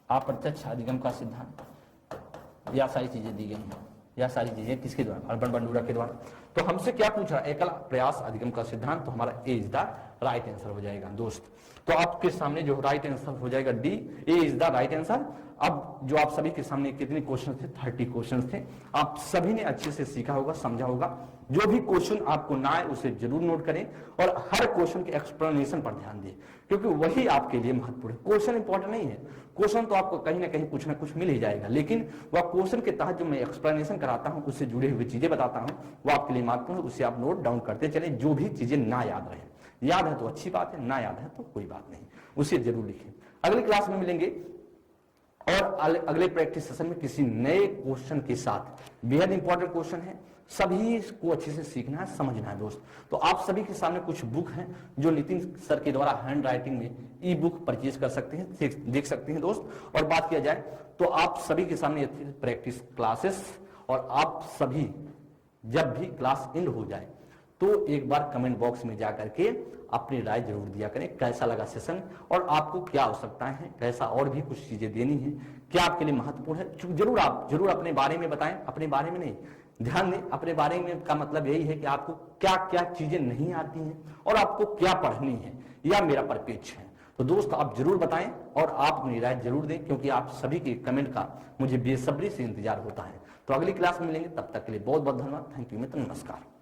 अप्रत्यक्ष अधिगम का सिद्धांत। या सारी चीजें दी गई हैं, या सारी चीजें किसके द्वारा, अर्बन बंडूरा के द्वारा। तो हमसे क्या पूछ रहा है, एकल प्रयास अधिगम का सिद्धांत, तो हमारा ए इज द राइट आंसर हो जाएगा दोस्त। तो आपके सामने जो राइट आंसर हो जाएगा D, A is the right answer. अब जो आप सभी के सामने कितने क्वेश्चन थे, 30 क्वेश्चन थे। आप सभी ने अच्छे से सीखा होगा, समझा होगा। जो भी क्वेश्चन आपको ना आए उसे जरूर नोट करें और हर क्वेश्चन के एक्सप्लेनेशन पर ध्यान दें, क्योंकि वही आपके लिए महत्वपूर्ण है। क्वेश्चन इंपॉर्टेंट नहीं है, क्वेश्चन तो आपको कहीं ना कहीं कुछ ना कुछ मिल ही जाएगा, लेकिन वह क्वेश्चन के तहत जो मैं एक्सप्लेनेशन कराता हूं, उससे जुड़े हुए चीजें बताता हूं, वो आपके लिए महत्वपूर्ण है। उसे आप नोट डाउन करते चले, जो भी चीजें ना याद रहे। याद है तो अच्छी बात है, ना याद है तो कोई बात नहीं, उसे जरूर लिखें। अगली क्लास में मिलेंगे और अगले प्रैक्टिस सेशन में किसी नए क्वेश्चन के साथ। बेहद इंपॉर्टेंट क्वेश्चन है, सभी को अच्छे से सीखना है, समझना है दोस्त। तो आप सभी के सामने कुछ बुक हैं जो नितिन सर के द्वारा हैंड राइटिंग में ई बुक परचेज कर सकते हैं, देख सकते हैं दोस्त। और बात किया जाए तो आप सभी के सामने प्रैक्टिस क्लासेस, और आप सभी जब भी क्लास एंड हो जाए तो एक बार कमेंट बॉक्स में जाकर के अपनी राय जरूर दिया करें, कैसा लगा सेशन और आपको क्या आवश्यकताएं हैं, कैसा और भी कुछ चीजें देनी है, क्या आपके लिए महत्वपूर्ण है। जरूर अपने बारे में बताएं, अपने बारे में नहीं, ध्यान दें। अपने बारे में का मतलब यही है कि आपको क्या क्या चीजें नहीं आती हैं और आपको क्या पढ़नी है, या मेरा परपेच है। तो दोस्त आप जरूर बताएं और आप अपनी राय जरूर दें, क्योंकि आप सभी के कमेंट का मुझे बेसब्री से इंतजार होता है। तो अगली क्लास में मिलेंगे, तब तक के लिए बहुत बहुत धन्यवाद। थैंक यू मित्र, नमस्कार।